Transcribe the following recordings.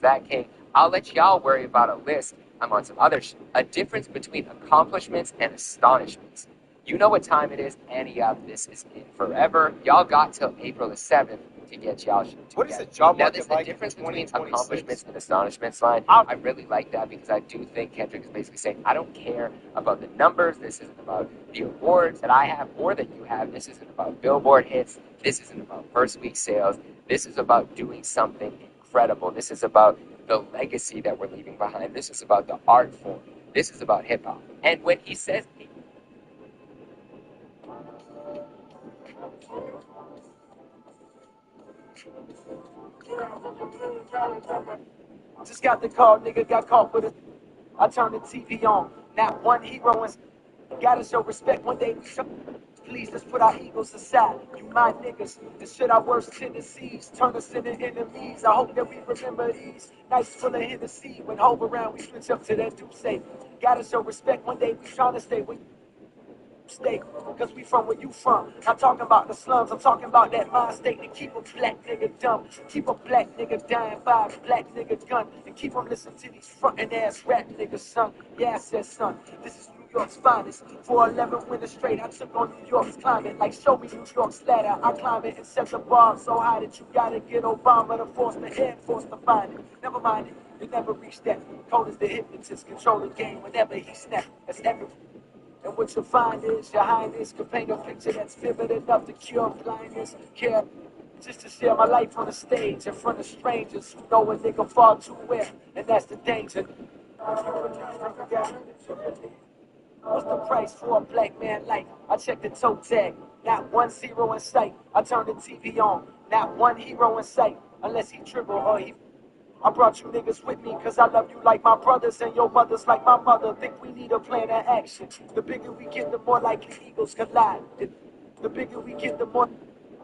that king. I'll let y'all worry about a list among some other shit. A difference between accomplishments and astonishments. You know what time it is. Any of this is in forever. Y'all got till April the 7th to get y'all shit together. What is the job now, market this like the difference in between 2026? accomplishments and astonishments line. I really like that because I do think Kendrick is basically saying, I don't care about the numbers. This isn't about the awards that I have or that you have. This isn't about Billboard hits. This isn't about first week sales. This is about doing something incredible. This is about the legacy that we're leaving behind. This is about the art form. This is about hip hop. And when he says, just got the call, nigga got caught with it. I turned the TV on. Not one hero and gotta show respect one day we show. Please, let's put our egos aside. You my niggas, this shit our worst tendencies. Turn us into enemies. I hope that we remember these nights full of Hennessy. When home around, we switch up to that do say. Gotta show respect one day we trying to stay with state, cause we from where you from. I'm talking about the slums, I'm talking about that mind state to keep a black nigga dumb, keep a black nigga dying by a black nigga gun, and keep them listening to these frontin' ass rap niggas, son. Yeah, I said, son, this is New York's finest. For 11 winters straight, I took on New York's climate. Like, show me New York's ladder. I climb it and set the bar so high that you gotta get Obama to force the Air Force to find it. Never mind it, you never reach that. Cold as the hypnotist, control the game whenever he snap. That's everything. And what you'll find is your highness can paint a picture that's vivid enough to cure blindness. Care just to share my life on the stage in front of strangers who know a nigga far too well, and that's the danger. What's the price for a black man life? I checked the toe tag, not one zero in sight. I turned the TV on, not one hero in sight, unless he dribble or he. I brought you niggas with me cause I love you like my brothers and your mothers like my mother. Think we need a plan of action. The bigger we get, the more likely egos collide. The bigger we get, the more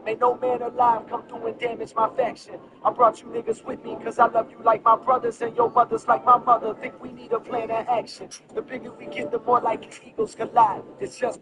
may no man alive come through and damage my faction. I brought you niggas with me cause I love you like my brothers and your mothers like my mother. Think we need a plan of action. The bigger we get, the more likely egos collide. It's just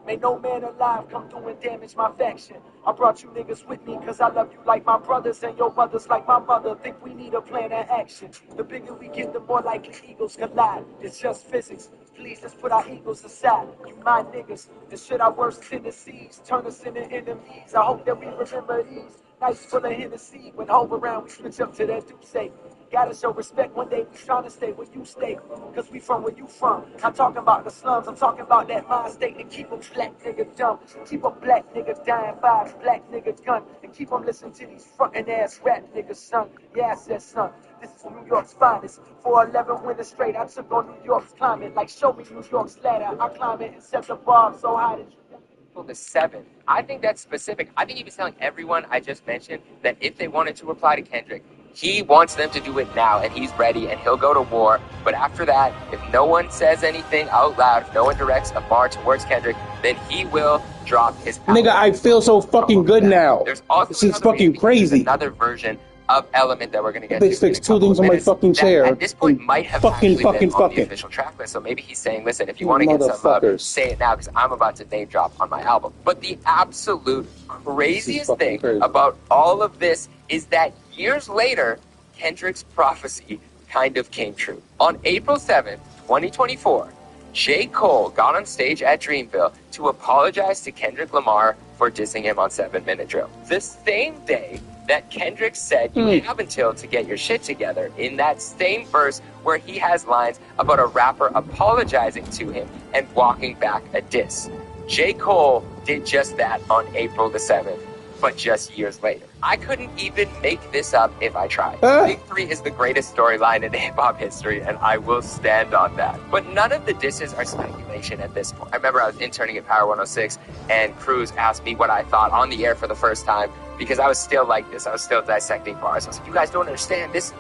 may no man alive come through and damage my faction. I brought you niggas with me cause I love you like my brothers and your mothers like my mother. Think we need a plan of action. The bigger we get, the more likely egos collide. It's just physics. Please, let's put our egos aside. You my niggas, this shit our worst tendencies. Turn us into enemies. I hope that we remember these nights full of Hennessy. When home around, we switch up to that do say. Gotta show respect one day we trying to stay where you stay. Cause we from where you from. I'm talking about the slums. I'm talking about that mind state to keep a black nigga dumb. Keep a black nigga dying by a black nigga gun. And keep them listening to these frontin' ass rap niggas, son. Yeah, I said, son, this is New York's finest. For 11 winters straight, I took on New York's climate. Like, show me New York's ladder. I climb it and set the bar so high that you. the 7th. I think that's specific. I think he was telling everyone I just mentioned that if they wanted to reply to Kendrick, he wants them to do it now, and he's ready, and he'll go to war. But after that, if no one says anything out loud, if no one directs a bar towards Kendrick, then he will drop his album. Nigga, I feel so fucking good now. There's also this is fucking crazy. Another version of Element that we're gonna get to. Bitch fixed 2 things on my fucking chair. At this point, might have actually been on the official track list. So maybe he's saying, "Listen, if you want to get some love, say it now, because I'm about to name drop on my album." But the absolute craziest thing about all of this is that years later, Kendrick's prophecy kind of came true. On April 7th, 2024, J. Cole got on stage at Dreamville to apologize to Kendrick Lamar for dissing him on 7 Minute Drill. The same day that Kendrick said you have until to get your shit together, in that same verse where he has lines about a rapper apologizing to him and walking back a diss. J. Cole did just that on April the 7th, but just years later. I couldn't even make this up if I tried. Big 3 is the greatest storyline in hip-hop history, and I will stand on that. But none of the disses are speculation at this point. I remember I was interning at Power 106, and Cruz asked me what I thought on the air for the first time, because I was still like this. I was still dissecting bars. I was like, you guys don't understand this.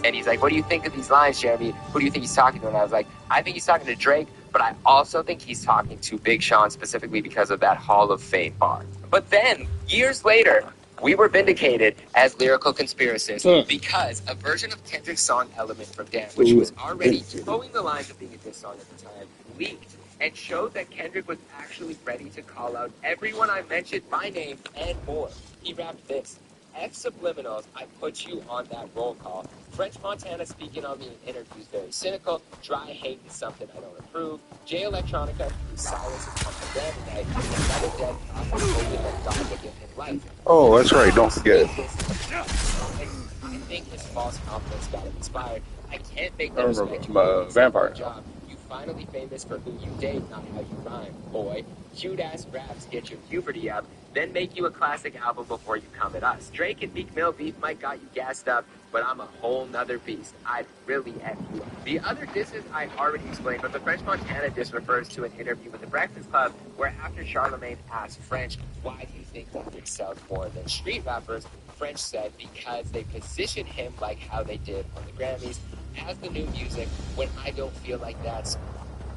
And he's like, what do you think of these lines, Jeremy? Who do you think he's talking to? And I was like, I think he's talking to Drake, but I also think he's talking to Big Sean specifically because of that Hall of Fame bar. But then, years later, we were vindicated as lyrical conspiracists because a version of Kendrick's song Element from Damn, which was already towing the lines of being a diss song at the time, leaked and showed that Kendrick was actually ready to call out everyone I mentioned by name and more. He rapped this. F subliminals, I put you on that roll call. French Montana speaking on me in interviews very cynical. Dry hate is something I don't approve. J Electronica, whose silence is on my Grammy night, and another dead prophet hoping that God will give him life. Oh, that's right. Don't forget. I think his false confidence got him inspired. I can't make them respect you remember Vampire. job. You finally famous for who you date, not how you rhyme, boy. Cute ass raps get your puberty up, then make you a classic album before you come at us. Drake and Meek Mill beef might got you gassed up, but I'm a whole nother beast. I'd really F you up. The other disses I already explained, but the French Montana diss refers to an interview with the Breakfast Club where after Charlemagne asked French, why do you think rappers sell more than street rappers? French said because they position him like how they did on the Grammys as the new music when I don't feel like that's...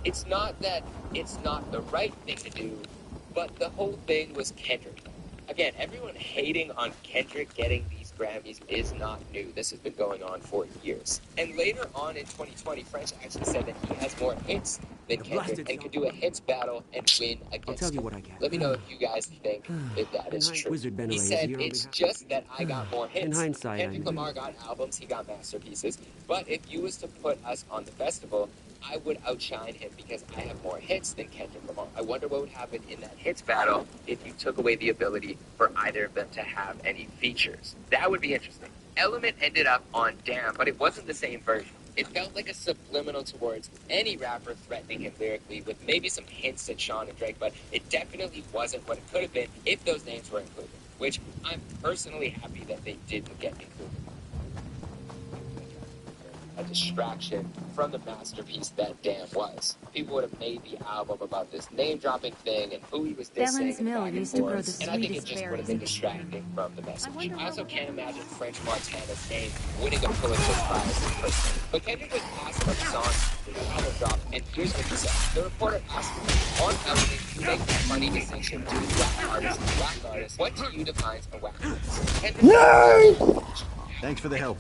It's not that it's not the right thing to do, but the whole thing was Kendrick. Again, everyone hating on Kendrick getting these Grammys is not new. This has been going on for years. And later on in 2020, French actually said that he has more hits than Kendrick and could do a hits battle and win against him. Let me know if you guys think if that is true. He said, it's just that I got more hits. Kendrick Lamar got albums, he got masterpieces. But if you was to put us on the festival, I would outshine him because I have more hits than Kendrick Lamar. I wonder what would happen in that hits battle if you took away the ability for either of them to have any features. That would be interesting. Element ended up on Damn, but it wasn't the same version. It felt like a subliminal towards any rapper threatening him lyrically with maybe some hints at Sean and Drake, but it definitely wasn't what it could have been if those names were included, which I'm personally happy that they didn't get included. A distraction from the masterpiece that Damn was. People would have made the album about this name-dropping thing and who he was dissing and back and forth, and I think it just would have been distracting from the message. I also can't imagine French Montana's name winning a Pulitzer Prize in person. But Kendrick was asked about the song when the album dropped, and here's what he said. The reporter asked him, on Element, you make that funny distinction between rap artists and whack artists. What to you defines a whack artist? Kendrick Thanks for the help.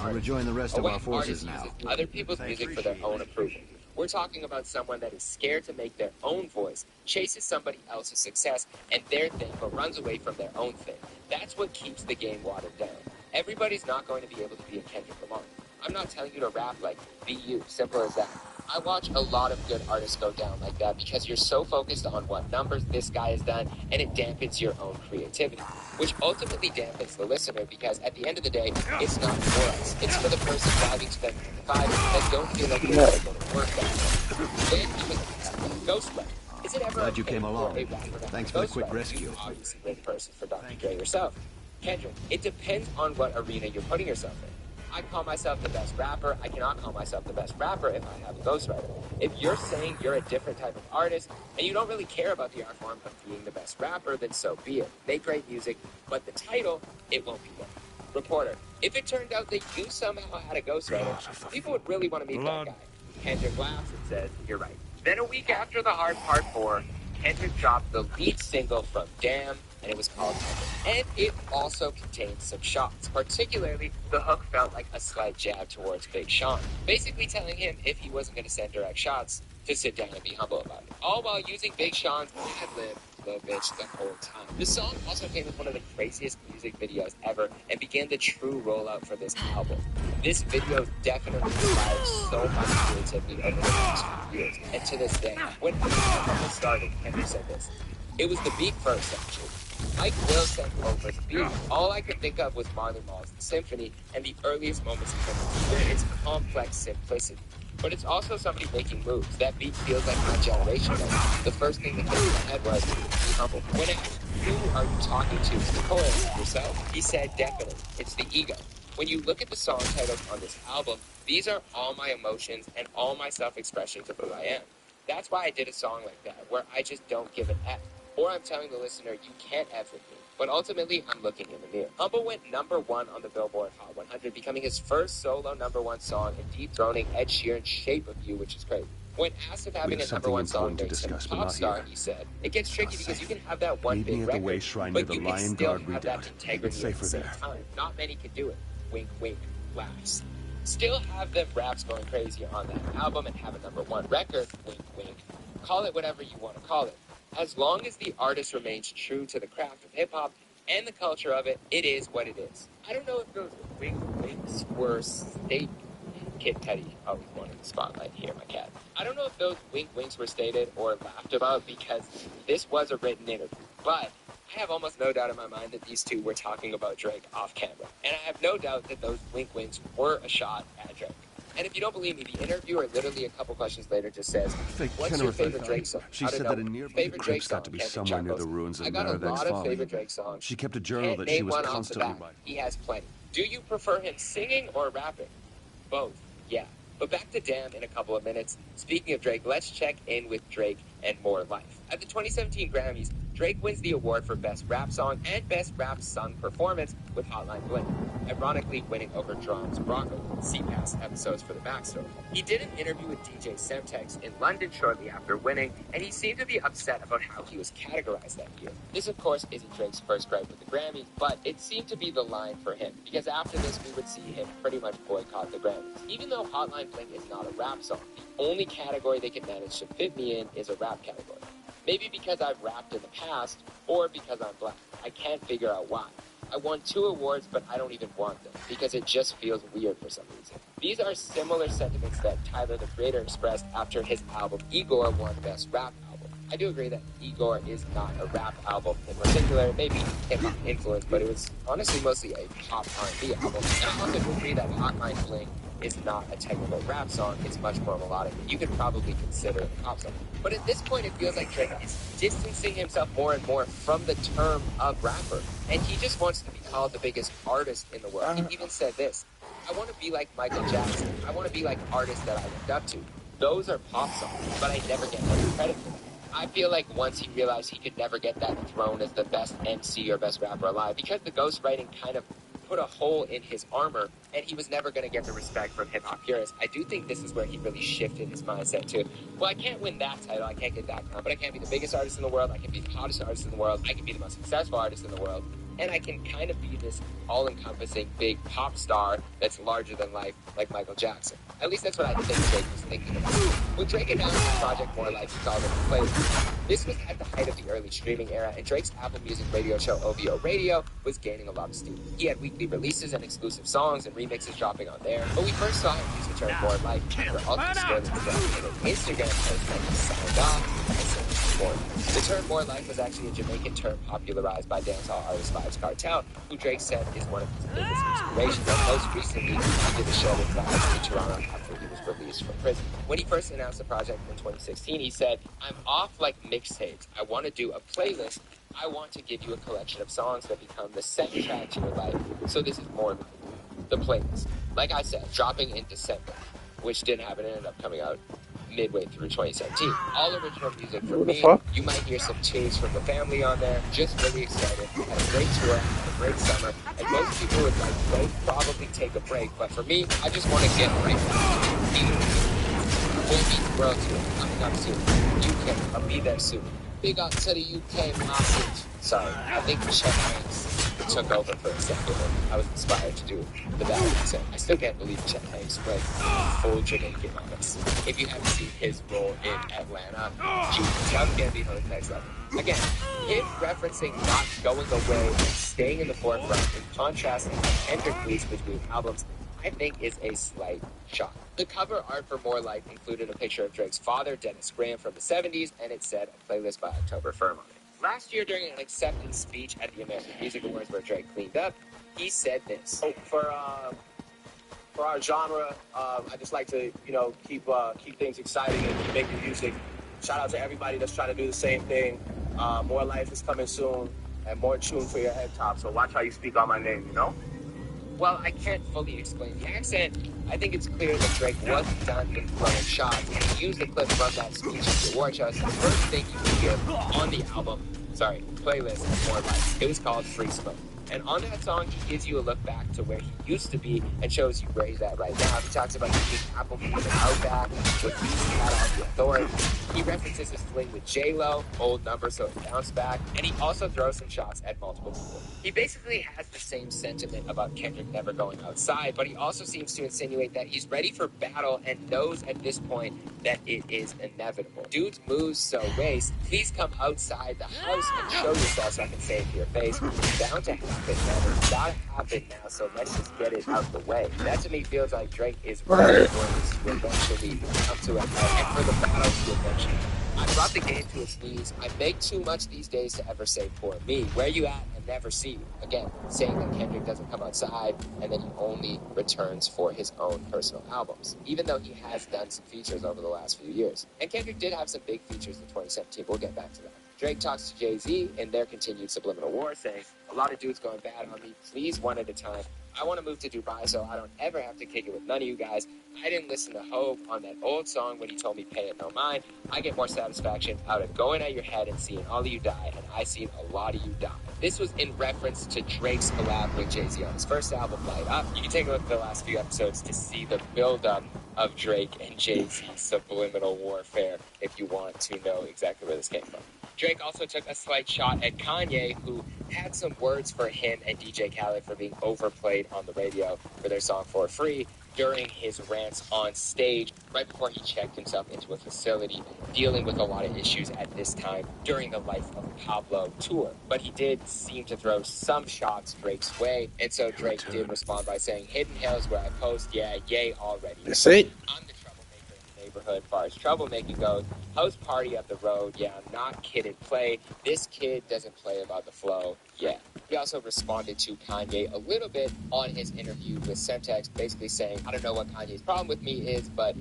I'll rejoin the rest of our forces now. Other people's music for their own approval. We're talking about someone that is scared to make their own voice, chases somebody else's success and their thing, but runs away from their own thing. That's what keeps the game watered down. Everybody's not going to be able to be a Kendrick Lamar. I'm not telling you to rap like be you, simple as that. I watch a lot of good artists go down like that because you're so focused on what numbers this guy has done and it dampens your own creativity, which ultimately dampens the listener because at the end of the day, it's not for us. It's for the person driving to them 5 that don't feel like they're going to work that way. Then he was Ghostwriter. Is it ever Glad you came along. Thanks for the quick rescue. You obviously great person for Dr. Dre yourself. Kendrick, it depends on what arena you're putting yourself in. I call myself the best rapper. I cannot call myself the best rapper if I have a ghostwriter. If you're saying you're a different type of artist and you don't really care about the art form of being the best rapper, then so be it. Make great music, but the title, it won't be there. Reporter, if it turned out that you somehow had a ghostwriter, people would really want to meet that guy. Kendrick laughs and says, you're right. Then a week after The Hard Part 4, Kendrick dropped the lead single from Damn, and it was called Kendrick. And it also contained some shots. Particularly, the hook felt like a slight jab towards Big Sean, basically telling him if he wasn't going to send direct shots, to sit down and be humble about it. All while using Big Sean's ad-lib, little bitch, the whole time. The song also came with one of the craziest music videos ever and began the true rollout for this album. This video definitely inspired so much creativity over the last few years. And to this day, when the album started, Kendrick said this. It was the beat first, actually. Mike Will sent over the beat. All I could think of was Marley Marl's The Symphony and the earliest moments of it, where it's complex simplicity. But it's also somebody making moves. That beat feels like my generation. The first thing that came to my head was, be humble. When asked, who are you talking to? Nicole, yourself? He said, definitely. It's the ego. When you look at the song titles on this album, these are all my emotions and all my self-expressions of who I am. That's why I did a song like that, where I just don't give an F. Or I'm telling the listener, you can't F with me. But ultimately, I'm looking in the mirror. Humble went #1 on the Billboard Hot 100, becoming his first solo #1 song and dethroning Ed Sheeran's Shape of You, which is crazy. When asked if having a #1 song makes him a pop star, he said, it gets tricky because you can have that one big record, but you can still have that integrity at the same time. Not many can do it. Wink, wink, laughs. Still have them raps going crazy on that album and have a #1 record, wink, wink. Call it whatever you want to call it. As long as the artist remains true to the craft of hip-hop, and the culture of it, it is what it is. I don't know if those winks were stated. Kid Teddy always wanted the spotlight here, my cat. I don't know if those winks were stated or laughed about because this was a written interview, but I have almost no doubt in my mind that these two were talking about Drake off camera. And I have no doubt that those winks were a shot at Drake. And if you don't believe me, the interviewer literally a couple questions later just says, what's your favorite Drake song? She said that a nearby crypt's got to be somewhere near the ruins of I got a Meredith's lot of Folly. favorite Drake songs. She kept a journal that she was constantly writing. He has plenty. Do you prefer him singing or rapping? Both, yeah. But back to Damn in a couple of minutes. Speaking of Drake, let's check in with Drake and More Life. At the 2017 Grammys, Drake wins the award for Best Rap Song and Best Rap Sung Performance with Hotline Bling, ironically winning over Drum's Bronco. See past episodes for the backstory. He did an interview with DJ Semtex in London shortly after winning, and he seemed to be upset about how he was categorized that year. This, of course, isn't Drake's first gripe with the Grammys, but it seemed to be the line for him, because after this we would see him pretty much boycott the Grammys. Even though Hotline Bling is not a rap song, the only category they can manage to fit me in is a rap category. Maybe because I've rapped in the past, or because I'm black. I can't figure out why. I won 2 awards, but I don't even want them, because it just feels weird for some reason. These are similar sentiments that Tyler, the Creator, expressed after his album Igor won Best Rap Album. I do agree that Igor is not a rap album in particular, maybe hip-hop influence, but it was honestly mostly a pop R&B album. And I also agree that Hotline Bling is not a technical rap song, it's much more melodic. You could probably consider it a pop song. But at this point, it feels like Drake is distancing himself more and more from the term of rapper. And he just wants to be called the biggest artist in the world. He even said this, I want to be like Michael Jackson. I want to be like artists that I looked up to. Those are pop songs, but I never get any credit for them. I feel like once he realized he could never get that throne as the best MC or best rapper alive, because the ghostwriting kind of put a hole in his armor, and he was never going to get the respect from hip-hop purists. I do think this is where he really shifted his mindset to, well, I can't win that title, I can't get that crown, but I can't be the biggest artist in the world, I can be the hottest artist in the world, I can be the most successful artist in the world, and I can kind of be this all-encompassing big pop star that's larger than life, like Michael Jackson. At least that's what I think Drake was thinking about. When Drake announced his project More Life, he called it a playlist. This was at the height of the early streaming era, and Drake's Apple Music radio show OVO Radio was gaining a lot of steam. He had weekly releases and exclusive songs and remixes dropping on there, but we first saw him use the term More Life after Ultimate Sterling dropped in an Instagram post that he signed off and said More Life. The term More Life was actually a Jamaican term popularized by dancehall artist Vybz Kartel, who Drake said is one of his biggest inspirations, and most recently he did a show with Vybz in Toronto after he was released from prison. When he first announced the project in 2016, he said, I'm off like mixtapes. I want to do a playlist. I want to give you a collection of songs that become the soundtrack to your life. So this is more than the playlist. Like I said, dropping in December, which didn't happen, it ended up coming out midway through 2017. All original music from me. You might hear some tunes from the family on there. Just really excited. Had a great tour, had a great summer. And most people would probably take a break. But for me, I just want to get right back to it. We'll meet the world tour coming up soon. UK, I'll be there soon. Big up to the UK massive. Sorry, I think Chet Hanks took over for a second and I was inspired to do the bad accent. I still can't believe Chet Hanks went full Jamaican on us. If you haven't seen his role in Atlanta, Chuck Gambino's next level. Again, him referencing not going away and staying in the forefront in contrast to Kendrick release between albums, I think is a slight shock. The cover art for More Life included a picture of Drake's father, Dennis Graham, from the 70s, and it said a playlist by October Firm on it. Last year, during an acceptance speech at the American Music Awards where Drake cleaned up, he said this. For our genre, I just like to, keep things exciting and keep making music. Shout out to everybody that's trying to do the same thing. More Life is coming soon, and more tune for your head top. So watch how you speak on my name, Well, I can't fully explain the accent. I think it's clear that Drake wasn't done in throwing shots. And he used the clip from that speech at the award show. The first thing you can hear on the album, playlist of More Life. It was called Free Smoke. And on that song, he gives you a look back to where he used to be and shows you where he's at right now. He talks about eating apple from the outback, with beating cat off the authority. He references his fling with J-Lo, old number, so it bounced back. And he also throws some shots at multiple people. He basically has the same sentiment about Kendrick never going outside, but he also seems to insinuate that he's ready for battle and knows at this point that it is inevitable. Dude's moves so waste, please come outside the house and show yourself so I can say it to your face. It's bound to happen, man. It's gotta happen now, so let's just get it out the way. That to me feels like Drake is ready for this to eventually come to a head and for the battle to eventually. I brought the game to its knees. I make too much these days to ever say poor me. Where you at and never see you. Again, saying that Kendrick doesn't come outside and then he only returns for his own personal albums, even though he has done some features over the last few years. And Kendrick did have some big features in 2017. We'll get back to that. Drake talks to Jay-Z in their continued subliminal war, saying, a lot of dudes going bad on me, please one at a time. I want to move to Dubai so I don't ever have to kick it with none of you guys. I didn't listen to Hove on that old song when he told me pay it no mind. I get more satisfaction out of going at your head and seeing all of you die, and I seen a lot of you die. This was in reference to Drake's collab with Jay-Z on his first album, Light Up. You can take a look at the last few episodes to see the build-up of Drake and Jay-Z's subliminal warfare if you want to know exactly where this came from. Drake also took a slight shot at Kanye, who had some words for him and DJ Khaled for being overplayed on the radio for their song For Free during his rants on stage right before he checked himself into a facility dealing with a lot of issues at this time during the Life of Pablo tour. But he did seem to throw some shots Drake's way, and so Drake did respond by saying, Hidden Hills where I post, yeah, yay already. That's it. I'm the troublemaker in the neighborhood as far as troublemaking goes. Host party up the road, yeah, I'm not kidding. Play. This kid doesn't play about the flow, yeah. He also responded to Kanye a little bit on his interview with Semtex, basically saying, I don't know what Kanye's problem with me is, but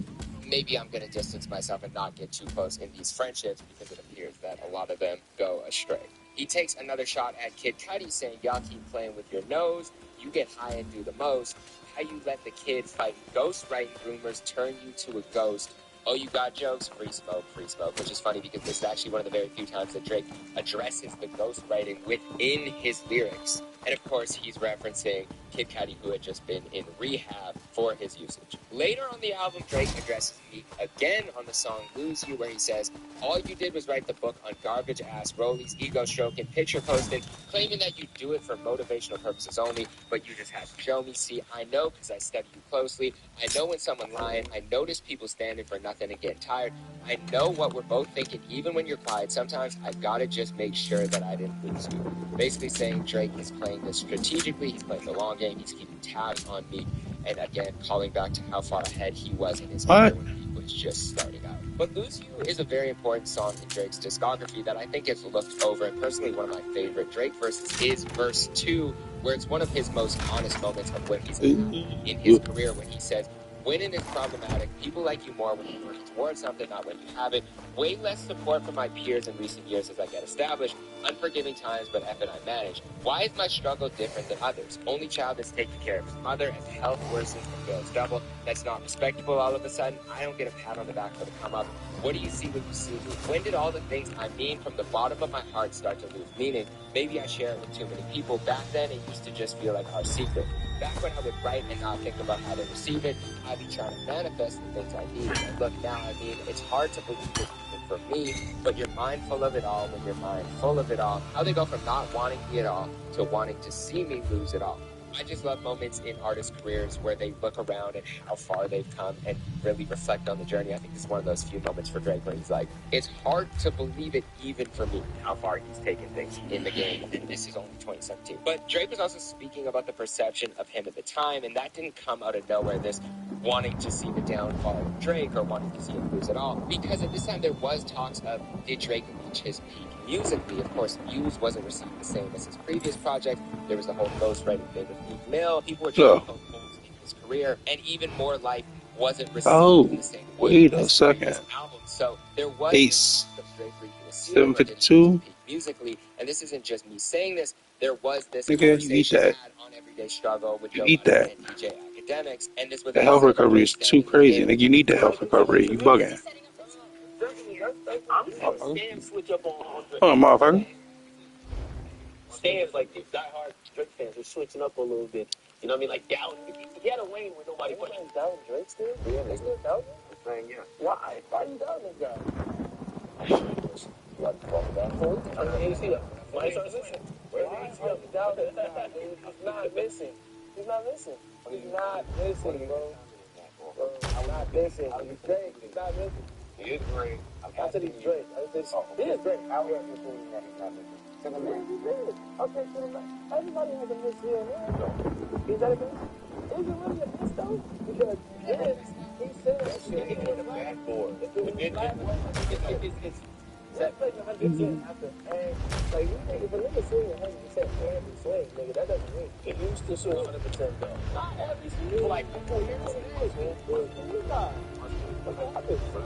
maybe I'm going to distance myself and not get too close in these friendships because it appears that a lot of them go astray. He takes another shot at Kid Cudi, saying, y'all keep playing with your nose, you get high and do the most. How you let the kid fight ghostwriting rumors turn you to a ghost. Oh, you got jokes? Free smoke, which is funny because this is actually one of the very few times that Drake addresses the ghostwriting within his lyrics. And of course, he's referencing Kid Cudi, who had just been in rehab for his usage. Later on the album, Drake addresses Meek again on the song Lose You, where he says, all you did was write the book on garbage-ass rollies, ego stroking, picture posting, claiming that you do it for motivational purposes only, but you just have to show me. See, I know because I study you closely. I know when someone lying. I notice people standing for nothing and getting tired. I know what we're both thinking, even when you're quiet. Sometimes I gotta just make sure that I didn't lose you. Basically saying Drake is playing this strategically. He's playing the long game. He's keeping tabs on me. And again, calling back to how far ahead he was in his career when he was just starting out. But Lose You is a very important song in Drake's discography that I think is looked over. And personally, one of my favorite Drake verses is verse 2, where it's one of his most honest moments of when he's in his career, when he says, winning is problematic. People like you more when you're working towards something, not when you have it. Way less support from my peers in recent years as I get established. Unforgiving times, but effort I manage. Why is my struggle different than others? Only child that's taking care of his mother, and health worsens and feels double. That's not respectable all of a sudden. I don't get a pat on the back for the come up. What do you see when you see me? When did all the things I mean from the bottom of my heart start to lose meaning? Maybe I share it with too many people. Back then, it used to just feel like our secret. Back when I would write and not think about how to receive it, I'd be trying to manifest the things I need. And look now, I mean, it's hard to believe it even for me, but you're mindful of it all when you're mindful of it all. How they go from not wanting me at all to wanting to see me lose it all. I just love moments in artists' careers where they look around at how far they've come and really reflect on the journey. I think this is one of those few moments for Drake where he's like, it's hard to believe it even for me, how far he's taken things in the game. And this is only 2017. But Drake was also speaking about the perception of him at the time, and that didn't come out of nowhere, this wanting to see the downfall of Drake or wanting to see him lose it all. Because at this time there was talks of, did Drake reach his peak musically? Of course, Muse wasn't received the same as his previous project. There was the whole ghostwriting thing with Meek Mill. People were trying to poke holes in his career, and even more life wasn't received in the same way. Wait a second. Album. So there was Ace. the Drake reaching a 752. peak musically, and this isn't just me saying this. There was this Nigga, you eat conversation that. had on Everyday Struggle with You Joe eat Budden that. and DJ Academics, and this was The health recovery is too crazy. Nigga, you need the health recovery. You bugging. I'm switch up on Hold on, motherfucker. fans, like the diehard Drake fans, are switching up a little bit. You know what I mean? Like down. He had a lane where nobody put him down. Drake still? Yeah, they still down. Yeah. Why? Why you down this guy? Like talk about. I mean, you see that? Why you trying to listen? He's down this guy. He's not missing. He's not missing. He's not missing, bro. I'm not missing. He's Drake. He's not missing. He is great. I said he's Drake. He is great. How are you saying that he's not missing? To the man, he did. Okay, to the man. Everybody has a miss here and there. Is that a miss? Is it really a miss, though? Because yes, he said that shit. He was a bad boy. It's that plays 100% after and like if a nigga swing 100% every swing, nigga, that doesn't mean he used to swing 100% though. Not every swing. For like 4 years it is, man. When I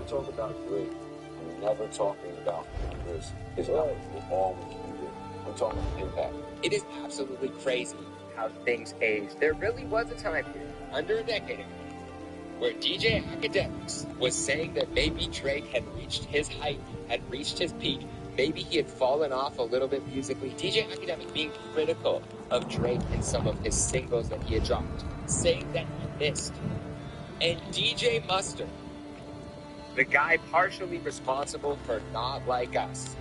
talk about Drake, I'm never talking about his life. It's always I'm talking about impact. It is absolutely crazy how things age. There really was a time period, under a decade ago, where DJ Academics was saying that maybe Drake had reached his height, had reached his peak, maybe he had fallen off a little bit musically. DJ Academic being critical of Drake and some of his singles that he had dropped, saying that he missed. And DJ Mustard, the guy partially responsible for Not Like Us,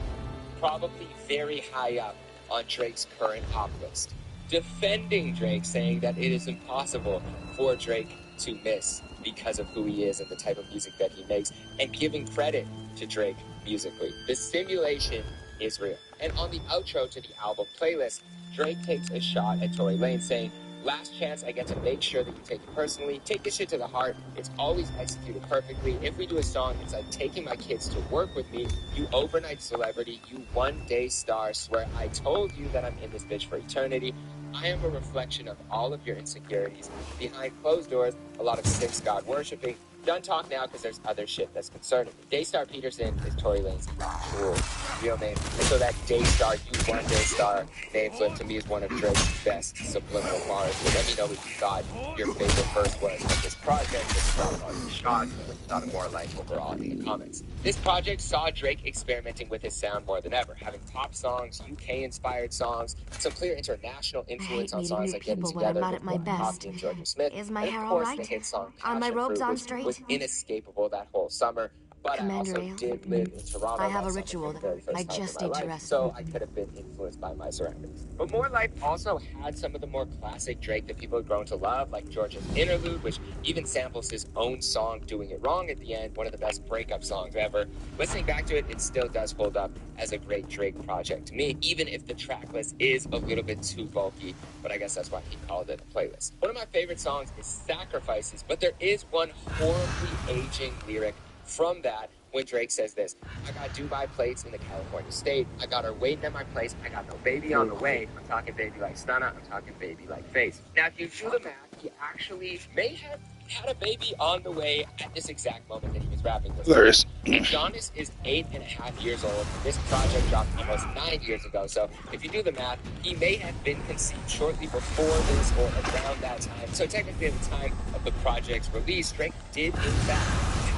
probably very high up on Drake's current pop list, defending Drake, saying that it is impossible for Drake to miss because of who he is and the type of music that he makes, and giving credit to Drake musically. The simulation is real. And on the outro to the album playlist, Drake takes a shot at Tory Lanez, saying, "Last chance, I get to make sure that you take it personally. Take this shit to the heart. It's always executed perfectly. If we do a song, it's like taking my kids to work with me. You overnight celebrity, you one-day star. Swear I told you that I'm in this bitch for eternity. I am a reflection of all of your insecurities. Behind closed doors, a lot of sick God worshipping. Done talk now because there's other shit that's concerning me." Daystar Peterson is Tory Lanez's actual real name. And so that Daystar, you one day star name flip to me is one of Drake's best subliminal bars. So let me know what you thought your favorite verse was of this project. This brought on shots, but thought it more like overall in the comments. This project saw Drake experimenting with his sound more than ever, having pop songs, UK-inspired songs, some clear international influence on songs like Getting Together with Coffee and Georgia Smith, Is my and hair of all course right? the hit song Are my Passion robes Fruit on straight? was inescapable that whole summer. But I Commander also Ale. did live in Toronto I have that a summer ritual for the very that I first time just in my need to life, rest. so I could have been influenced by my surroundings. But More Life also had some of the more classic Drake that people had grown to love, like Georgia's Interlude, which even samples his own song Doing It Wrong at the end, one of the best breakup songs ever. Listening back to it, it still does hold up as a great Drake project to me, even if the track list is a little bit too bulky, but I guess that's why he called it a playlist. One of my favorite songs is Sacrifices, but there is one horribly aging lyric from that when Drake says this: "I got Dubai plates in the California state. I got her waiting at my place. I got no baby on the way. I'm talking baby like Stunna. I'm talking baby like Face." Now, if you do the math, he actually may have had a baby on the way at this exact moment that he was rapping this. Hilarious. Adonis is 8.5 years old. This project dropped almost 9 years ago. So if you do the math, he may have been conceived shortly before this or around that time. So technically at the time of the project's release, Drake did in fact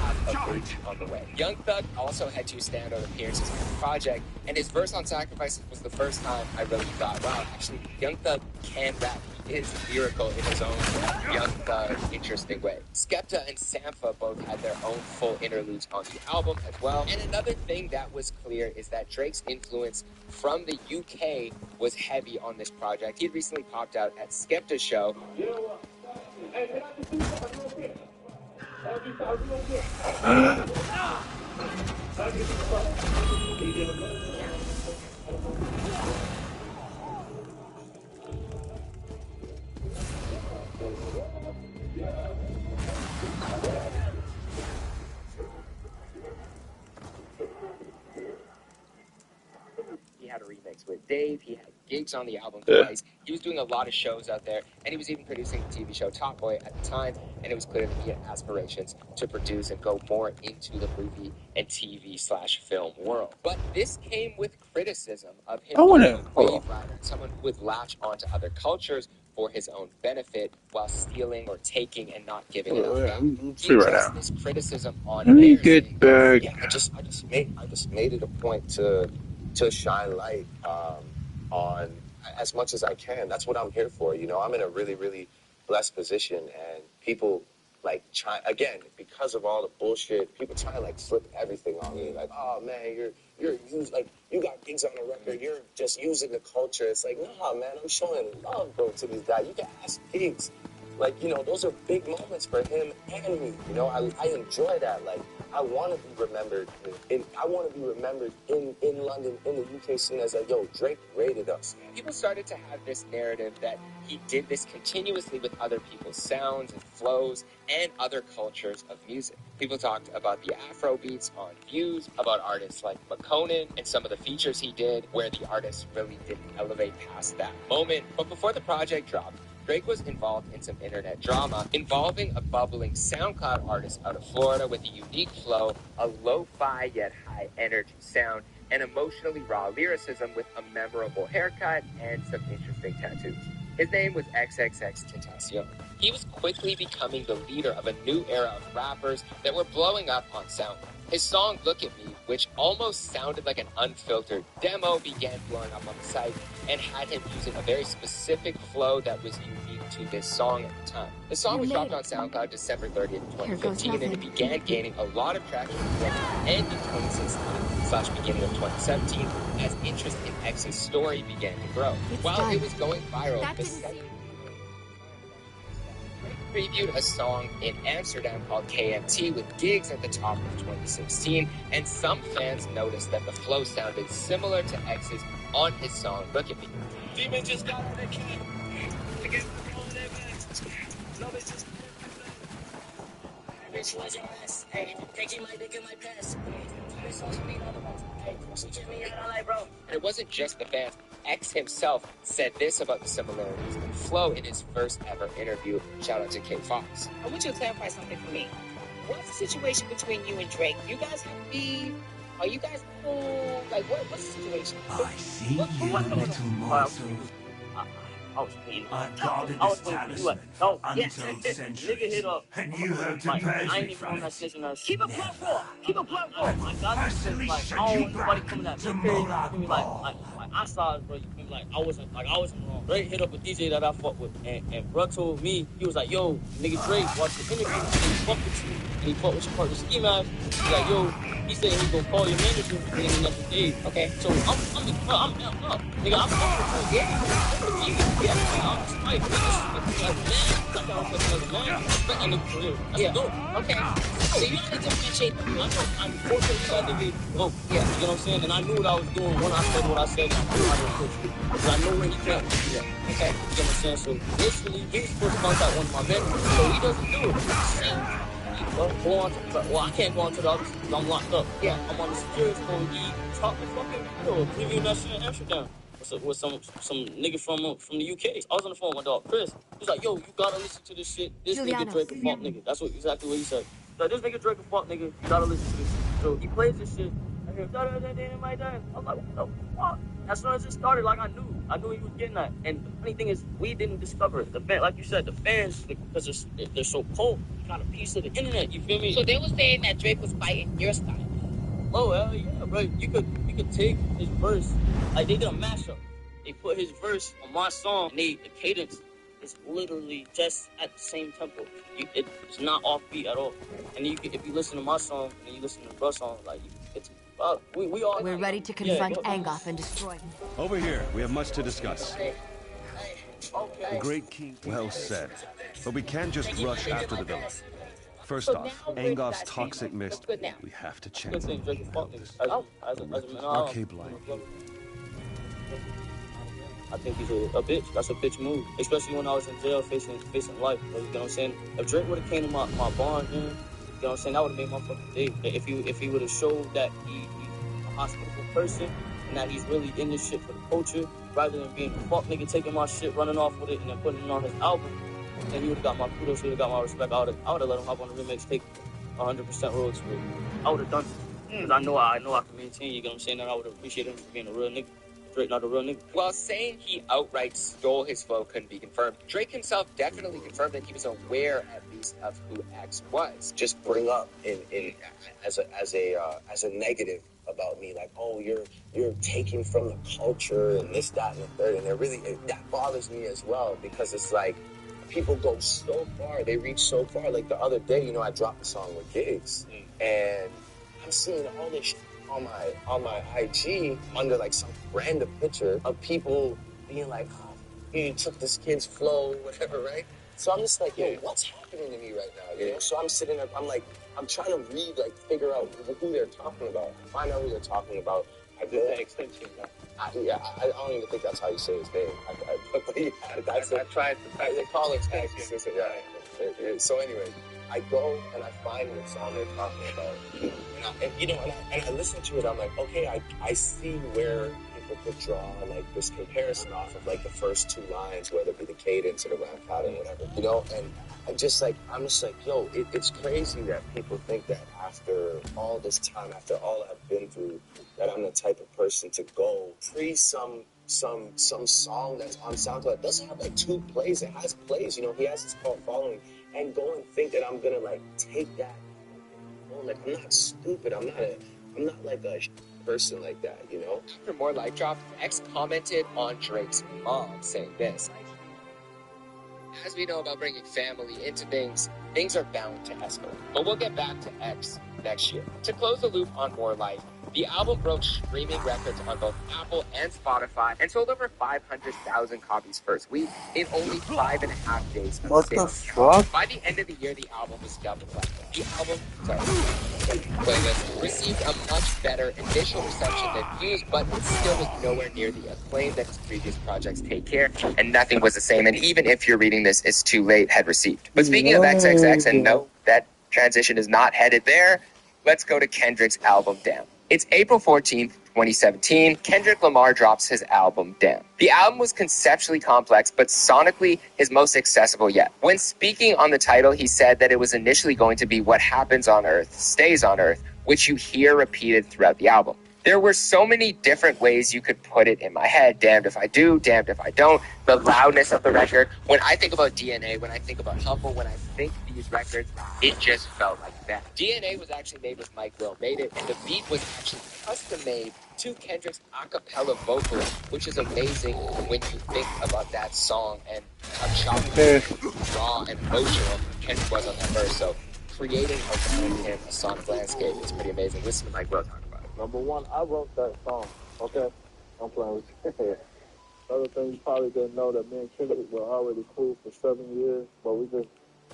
have a baby on the way. Young Thug also had 2 standout appearances in the project, and his verse on Sacrifices was the first time I really thought, wow, actually Young Thug can rap. He is lyrical in his own Young Thug interesting way. Skepta and Sampha both had their own full interludes on the album as well. And another thing that was clear is that Drake's influence from the UK was heavy on this project. He had recently popped out at Skepta's show. He had a remix with Dave. He had gigs on the album twice. He was doing a lot of shows out there, and he was even producing the TV show Top Boy at the time, and it was clear that he had aspirations to produce and go more into the movie and TV/film world. But this came with criticism of him being a wave rider, someone who would latch onto other cultures for his own benefit while stealing or taking and not giving enough back. He addressed this criticism on air, saying, back. Yeah, I just made it a point to shine light on as much as I can. That's what I'm here for. You know, I'm in a really, really blessed position, and people like try again because of all the bullshit. People try to like flip everything on me. Like, oh man, you're used, like you got gigs on the record. You're just using the culture. It's like, nah, man, I'm showing love, bro, to these guys. You can ask gigs. Like, you know, those are big moments for him and me. You know, I enjoy that. Like, I want to be remembered. I want to be remembered in London, in the UK scene as like, yo, Drake rated us. People started to have this narrative that he did this continuously with other people's sounds and flows and other cultures of music. People talked about the Afro beats on Views, about artists like McConan and some of the features he did where the artist really didn't elevate past that moment. But before the project dropped, Drake was involved in some internet drama involving a bubbling SoundCloud artist out of Florida with a unique flow, a lo-fi yet high-energy sound, and emotionally raw lyricism with a memorable haircut and some interesting tattoos. His name was XXXTentacion. He was quickly becoming the leader of a new era of rappers that were blowing up on SoundCloud. His song Look At Me, which almost sounded like an unfiltered demo, began blowing up on the site and had him using a very specific flow that was unique to this song at the time. The song was dropped on SoundCloud December 30th, 2015, and it began gaining a lot of traction towards the end of 2016/beginning of 2017 as interest in X's story began to grow. While it was going viral, the second previewed a song in Amsterdam called KMT with gigs at the top of 2016, and some fans noticed that the flow sounded similar to X's on his song Look At Me. Demon just got on the key. Against the phone, love is just bitch was your ass. Hey, taking my dick in my pants. And it wasn't just the fans. X himself said this about the similarities in flow in his first ever interview. Shout out to K Fox. I want you to clarify something for me. What's the situation between you and Drake? You guys have beef? Are you guys cool? Like, what's the situation? I see you, little monster. I was waiting. I was waiting for you. No, Untold centuries. Nigga hit up. And you hope to purge I me ain't even from on that it. shit. Keep it blunt raw. Keep it blunt raw. I got Personally, like, should I don't you want nobody back coming at me. to Period. Molag You feel me? Ball? Like I saw it, bro. You feel me? Like I wasn't wrong. Drake hit up a DJ that I fuck with, and bro told me, he was like, yo, nigga Drake watched the interview and he fucked with you, and he fucked with your partner Ski Mask. He's like, yo, he said he gonna call your manager in the next day. Okay. So I'm up. Nigga, I'm fucking with you. Yeah, I'm like, Yeah. Okay. So you need to differentiate them. Unfortunately, that nigga broke. Yeah. You know what I'm saying? And I knew what I was doing when I said what I said. And I knew I didn't push it. Because I know where he came from. Yeah. Okay. You know what I'm saying? So initially, he was supposed to contact one of my vendors. So he doesn't do it. Well, I can't go on to the others because I'm locked up. Yeah. I'm on the security phone. He talked to fucking video, previewing that shit in Amsterdam. With some nigga from the UK. I was on the phone with my dog Chris. He's like, yo, you gotta listen to this shit. This nigga Drake a fuck nigga. That's exactly what he said. Like, this nigga Drake a fuck nigga. You gotta listen to this shit. So he plays this shit. I hear in my dad. I was like, what the fuck? As soon as it started, like I knew he was getting that. And the funny thing is, we didn't discover it. The fan, like you said, the fans, because they're so cold, got a piece of the internet. You feel me? So they were saying that Drake was fighting your style. Oh hell yeah, bro. You could take his verse. Like they did a mashup. They put his verse on my song, and the cadence is literally just at the same tempo. It's not offbeat at all. And if you listen to my song and you listen to Bruh's song, like it's we all. We're ready to confront Angoff and destroy him. Over here, we have much to discuss. Okay. The Great King. Well said. But we can't just rush after the villain. First off, Angoff's toxic mist, we have to change it. Arcade blind. I think he's a bitch. That's a bitch move. Especially when I was in jail facing life. You know what I'm saying? If Drake would have came to my barn, you know what I'm saying? That would have made my fucking day. If he would have showed that he's a hospitable person and that he's really in this shit for the culture, rather than being a fuck nigga taking my shit, running off with it, and then putting it on his album, then he would have got my kudos, he would have got my respect. I would have let him hop on the remix, take 100% royalties with it. I would have done it. Because I know I can maintain, you know what I'm saying? And I would appreciate him for being a real nigga. Drake not a real nigga. While saying he outright stole his flow couldn't be confirmed, Drake himself definitely confirmed that he was aware, at least, of who X was. Just bring up as a negative about me, like, oh, you're taking from the culture and this, that, and the third, and that bothers me as well, because it's like people go so far, they reach so far. Like the other day, I dropped a song with Gigs, and I'm seeing all this shit on my IG under like some random picture of people being like, oh, you took this kid's flow, whatever, right? So I'm just like, yo, what's happening to me right now? So I'm sitting there, I'm trying to read, like, figure out who they're talking about, find out who they're talking about. I did that extension. I don't even think that's how you say his name. I tried to. They call it extension. Yeah. So anyway, I go and I find what song they're talking about, and I listen to it. I'm like, okay, I see where people could draw like this comparison off of like the first two lines, whether it be the cadence or the rap pattern, whatever, and I'm just like, yo, it's crazy that people think that after all this time, after all I've been through, that I'm the type of person to go free some song that's on SoundCloud. It doesn't have like 2 plays. It has plays. He has his cult following, and go and think that I'm gonna like take that. Like, I'm not stupid. I'm not like a person like that. After More Life dropped, X commented on Drake's mom saying this: as we know about bringing family into things are bound to escalate. But we'll get back to X next year. To close the loop on More Life, the album broke streaming records on both Apple and Spotify and sold over 500,000 copies first week in only 5.5 days of What the sales. fuck? By the end of the year, the album was double platinum. The album, playlist received a much better initial reception than views, but it still was nowhere near the acclaim that his previous projects, Take Care and Nothing Was the Same, and even If You're Reading This, It's Too Late, had received. But speaking of XXX, and no, that transition is not headed there, let's go to Kendrick's album, Damn. It's April 14th, 2017. Kendrick Lamar drops his album, Damn. The album was conceptually complex, but sonically his most accessible yet. When speaking on the title, he said that it was initially going to be what happens on Earth stays on Earth, which you hear repeated throughout the album. There were so many different ways you could put it in my head. Damned if I do, damned if I don't. The loudness of the record. When I think about DNA, when I think about Humble, when I think these records, it just felt like that. DNA was actually made with Mike Will Made It, and the beat was actually custom made to Kendrick's a cappella vocals, which is amazing when you think about that song and how choppy, raw, and emotional Kendrick was on that verse. So creating around him a sonic landscape is pretty amazing. Listen to Mike Will talk about it. Number one, I wrote that song, okay? I'm playing with you. The other thing you probably didn't know, that me and Kendrick were already cool for 7 years, but we just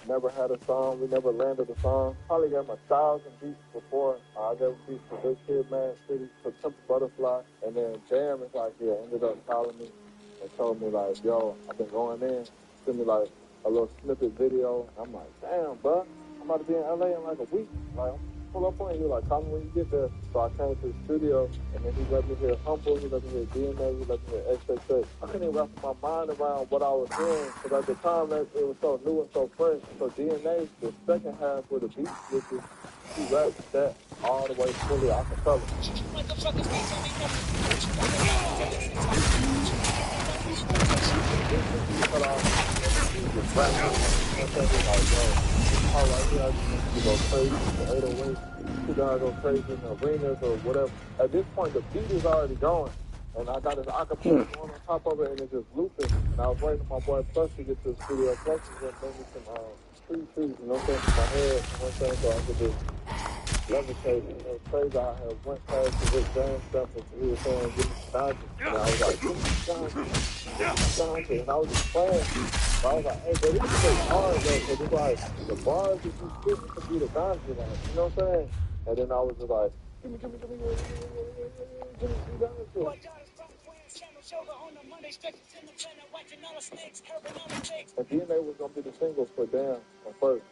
never had a song. We never landed a song. Probably got 1,000 beats before. I gave beats for Big Kid, Mad City, for Temple Butterfly, and then Jam is like, ended up calling me and told me like, yo, I've been going in. Send me like a little snippet video. I'm like, damn, bro, I'm about to be in LA in like a week. Like, pull up on you, like, call me when you get there. So I came to the studio, and then he let me hear Humble, he let me hear DNA, he let me hear XXX. I couldn't even wrap my mind around what I was doing, because at the time, it was so new and so fresh. So DNA, the second half with the beat switches, he rapped that all the way fully a cappella. All right, here I just need to go crazy for 808. You gotta go crazy in the arenas or whatever. At this point, the beat is already going, and I got this acapella going on top of it, and it's just looping. And I was waiting for my boy Plus to get to the studio. Plus is gonna bring me some free trees, you know what I'm saying, for my head, you know what I'm saying, so I could just levitate. And it was crazy. I had went past the Rick James stuff, and he was saying, give me some Dodgers. And I was like, give me some Dodgers. And I was just playing. But I was like, hey, but this is so hard, though, because it's like, the bars that you spit could be the Dodgers, like, you know what I'm saying? And then I was just like, give me some Dodgers. And DNA was going to be the singles for Damn at first.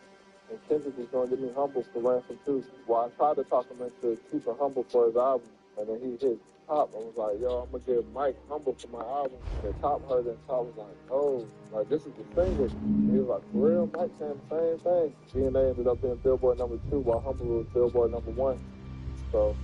And Kendrick was going to give me Humble for Ransom too. Well, I tried to talk him into keeping Humble for his album. And then he hit Top and was like, yo, I'm going to give Mike Humble for my album. And Top heard it, and Top was like, oh, like, this is the single. And he was like, for real, Mike saying the same thing. DNA ended up being Billboard number 2, while Humble was Billboard number 1. So,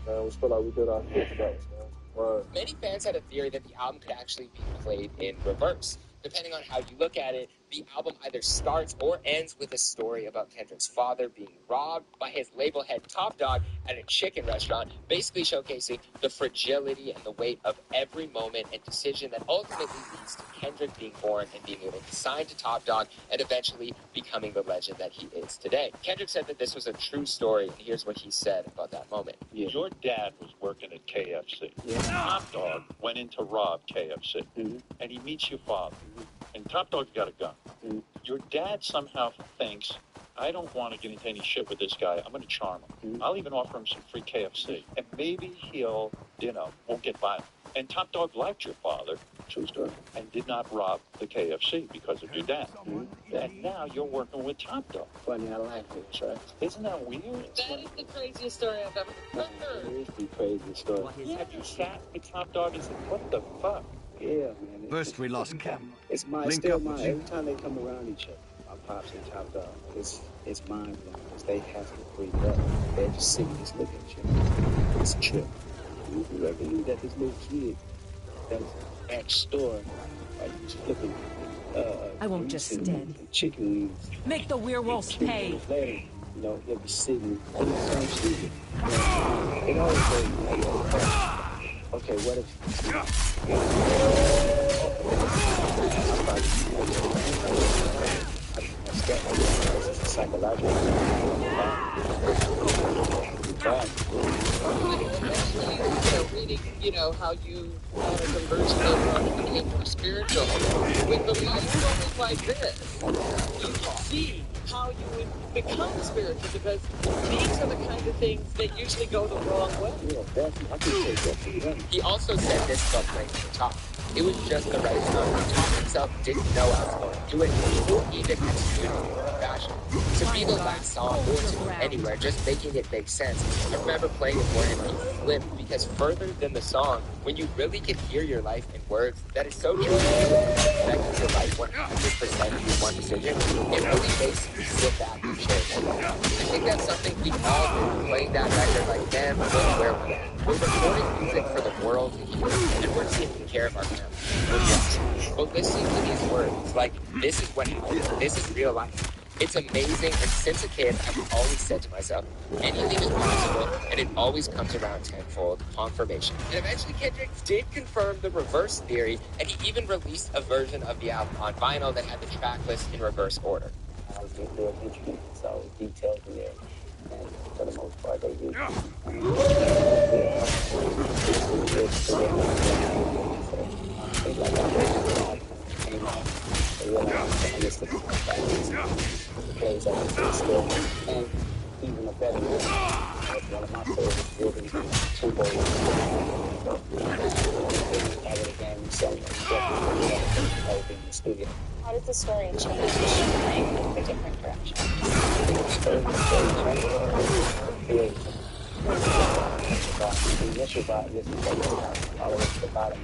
man, we feel like we did our shit for that, man. Right. Many fans had a theory that the album could actually be played in reverse. Depending on how you look at it, The album either starts or ends with a story about Kendrick's father being robbed by his label head Top Dog at a chicken restaurant, basically showcasing the fragility and the weight of every moment and decision that ultimately leads to Kendrick being born and being able to sign to Top Dog and eventually becoming the legend that he is today. Kendrick said that this was a true story, and here's what he said about that moment. Yeah. Your dad was working at KFC. Yeah. Top Dog went in to rob KFC, and he meets your father. And Top Dog's got a gun. Your dad somehow thinks, I don't want to get into any shit with this guy. I'm going to charm him. I'll even offer him some free KFC. And maybe he'll, won't get violent. And Top Dog liked your father, true story, and did not rob the KFC because of your dad. And now you're working with Top Dog. Funny, I like this, right? Isn't that weird? That is the craziest story I've ever heard. It is the craziest story. Yeah. Have you sat with Top Dog and said, what the fuck? Yeah, man. First we lost Cap. It's still mine. Every time they come around each other, my pops and Top Dog, it's mind blowing because they have to breathe up. They're just sitting, just looking at you. It's a trip. You ever believe that this little kid that's at store, like just looking, I won't just stand. Chicken wings. Make the werewolves pay. Later, they'll be sitting in the same studio. It always goes like, okay, what if it's psychological. Reading, how you had a conversion over became more spiritual. With the life like this, you can see how you would become spiritual because these are the kind of things that usually go the wrong way. Yeah, I can say that. He also said this about playing the top. It was just the right time. Top himself didn't know I was going to do it. He even executed it in fashion. To be the last song or to be anywhere, just making it make sense. I remember playing it for him and he flipped because further than the song, when you really can hear your life in words, that is so true. That gives your life 100% in one decision. It really makes you sit back and cherish it. I think that's something we all do. Playing that record like, man, look where we're at. We're recording music for the world to hear, and we're taking care of our family. We're blessed. But listening to these words, like, this is what happens. This is real life. It's amazing, and since a kid, I've always said to myself, anything is possible, and it always comes around tenfold confirmation. And eventually Kendrick did confirm the reverse theory, and he even released a version of the album on vinyl that had the track list in reverse order. I was getting real intricate, so detailed in there. And for the most part, they use plays at the still, and even a better one. That's one of my favorites, really, Tubo. Out of the game, so definitely in the studio. How does the story change playing in a different direction? The initial vibe, this is all the way to the bottom.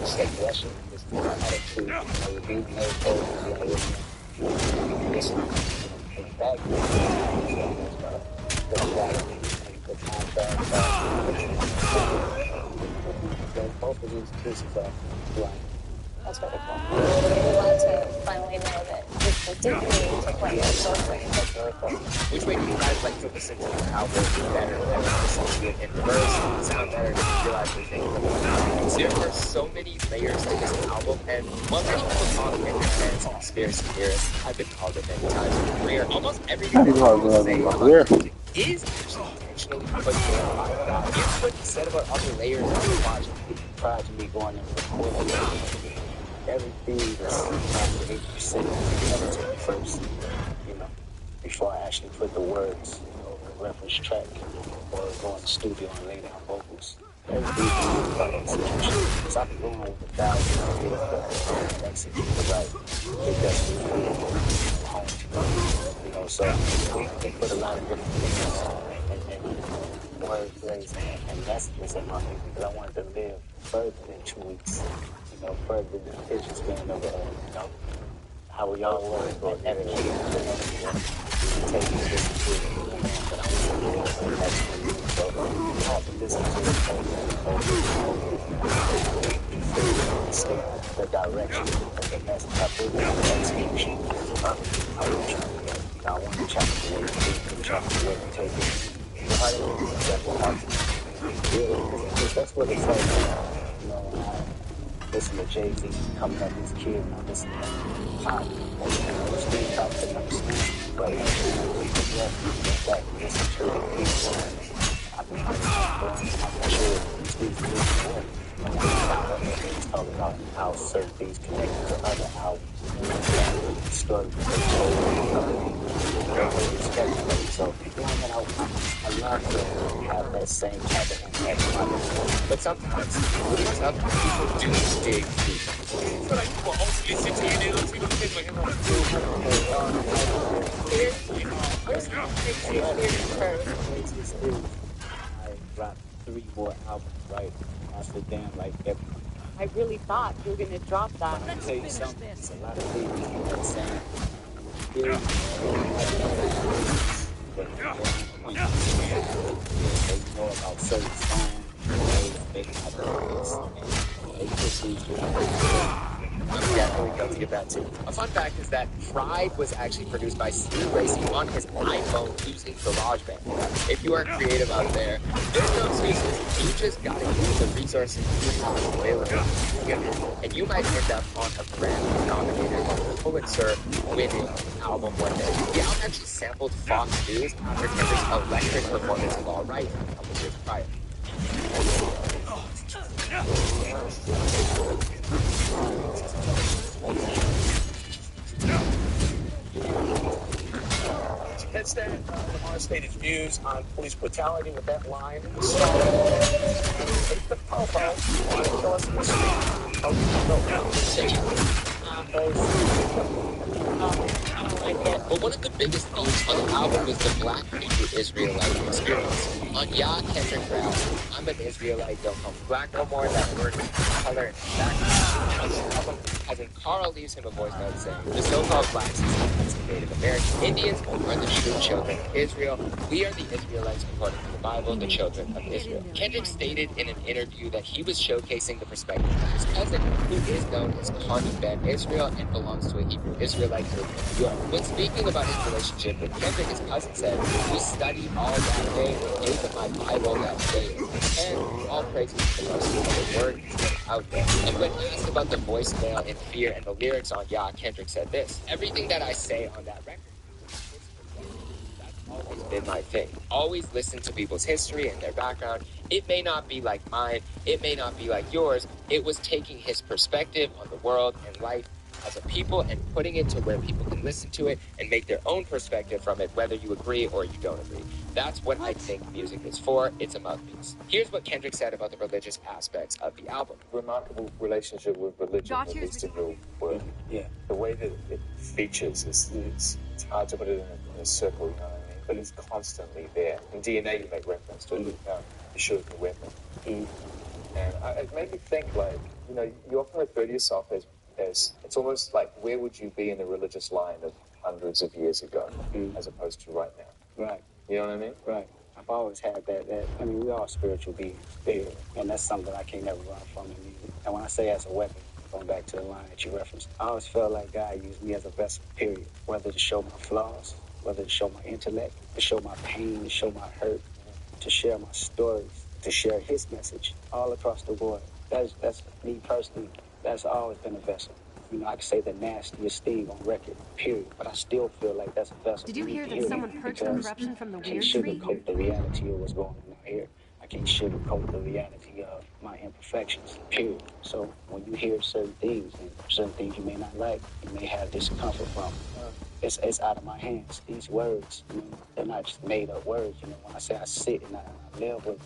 It's like Russian, this attitude, the beat, this back, the contract, both of these pieces are blind. That's really cool. I'm glad to finally know that it didn't mean to play it so quick. That's really cool. Which way do you guys like to listen to the album better? Ever listen to it in reverse, sound better, did you realize the thing? There are so many layers to this album, and while many people call it fans and conspiracy theorists, I've been called it many times in my career. Almost everything that people say about music is actually intentionally put there by God. Here's what he said about other layers of the project. Prior to me going and recording everything that's probably 80% to me first, before I actually put the words over the reference track or go in the studio and lay down vocals. Everything is about execution. Because I can go on with 1,000 ideas, but execute it right. It doesn't home. So they put a lot of different things and word plays and messages in my music because I wanted to live further than 2 weeks. Further than the attention span of how we all were and everything. Take this to but I want to do it actually. So I have to listen to it over and over and over. the direction of the message I put in the execution. I want to challenge the way you think, challenge the way you take it. How do you accept the outcome? Yeah, because that's what it's like. You know, I listen to Jay-Z coming up as a kid, and I listen to pop. I was being top to understand, but that listen to the people. I'm not sure these things work. It's talking about how certain things connect to other albums. Stories they told other people. So I love to have that same type of impact on others. But sometimes people do dig deep. So like people ultimately sit to you, they don't take my hand I dropped 3 more albums, right? I sit down like every. I really thought you were going to drop that. I'll tell you something. There's a lot of things in that same. They know about certain songs, they have this, and they just need to. I'm definitely guilty of that too. A fun fact is that Pride was actually produced by Steve Lacy on his iPhone using GarageBand. If you are creative out there, there's no excuses. You just gotta use the resources you have available. And you might end up on a Grammy nominated Pulitzer-winning album one day. The album actually sampled FoxDie's after Kendrick's electric performance of All Right a couple years prior. That's that. Lamar stated views on police brutality with that line in the song. Take the popo and kill us in the street. But one of the biggest themes on the album was the Black Hebrew Israelite experience. On Ya, Kendrick raps, I'm an Israelite, don't call me black no more. That word color and background. As in, Carl leaves him a voice note saying, the so-called blacks and Native American Indians are the true children of Israel. We are the Israelites according to the Bible, the children of Israel. Kendrick stated in an interview that he was showcasing the perspective of his cousin, who is known as Carney Ben Israel and belongs to a Hebrew Israelite group in New York. When speaking about his relationship with Kendrick, his cousin said, we studied all that day and gave him my Bible that day. And all praises to the mercy of the word out there. And when asked about the voicemail in Fear and the lyrics on Ya, Kendrick said this, everything that I say on that record, that's always been my thing. Always listen to people's history and their background. It may not be like mine, it may not be like yours. It was taking his perspective on the world and life as a people and putting it to where people can listen to it and make their own perspective from it, whether you agree or you don't agree. That's what I think music is for. It's a mouthpiece. Here's what Kendrick said about the religious aspects of the album. Remarkable relationship with religion, at least in your work. Yeah. The way that it features it's hard to put it in a circle, you know what I mean? But it's constantly there. In DNA, you make reference to it. You shoot the weapon. And it made me think, like, you know, you often refer to yourself as it's almost like, where would you be in the religious line of hundreds of years ago, as opposed to right now? Right. You know what I mean? Right. I've always had that. I mean, we are spiritual beings, and that's something I can't never run from in music. And when I say as a weapon, going back to the line that you referenced, I always felt like God used me as a vessel, period. Whether to show my flaws, whether to show my intellect, to show my pain, to show my hurt, to share my stories, to share His message all across the board. That's me personally. That's always been a vessel. You know, I could say the nastiest thing on record, period. But I still feel like that's a vessel. Did you hear that someone purged the corruption from the weird tree? I can't sugarcoat the reality of what's going on out here. I can't sugarcoat the reality of my imperfections, period. So when you hear certain things, and certain things you may not like, you may have discomfort from, it's out of my hands. These words, you know, they're not just made up words. You know, when I say I sit and I live with,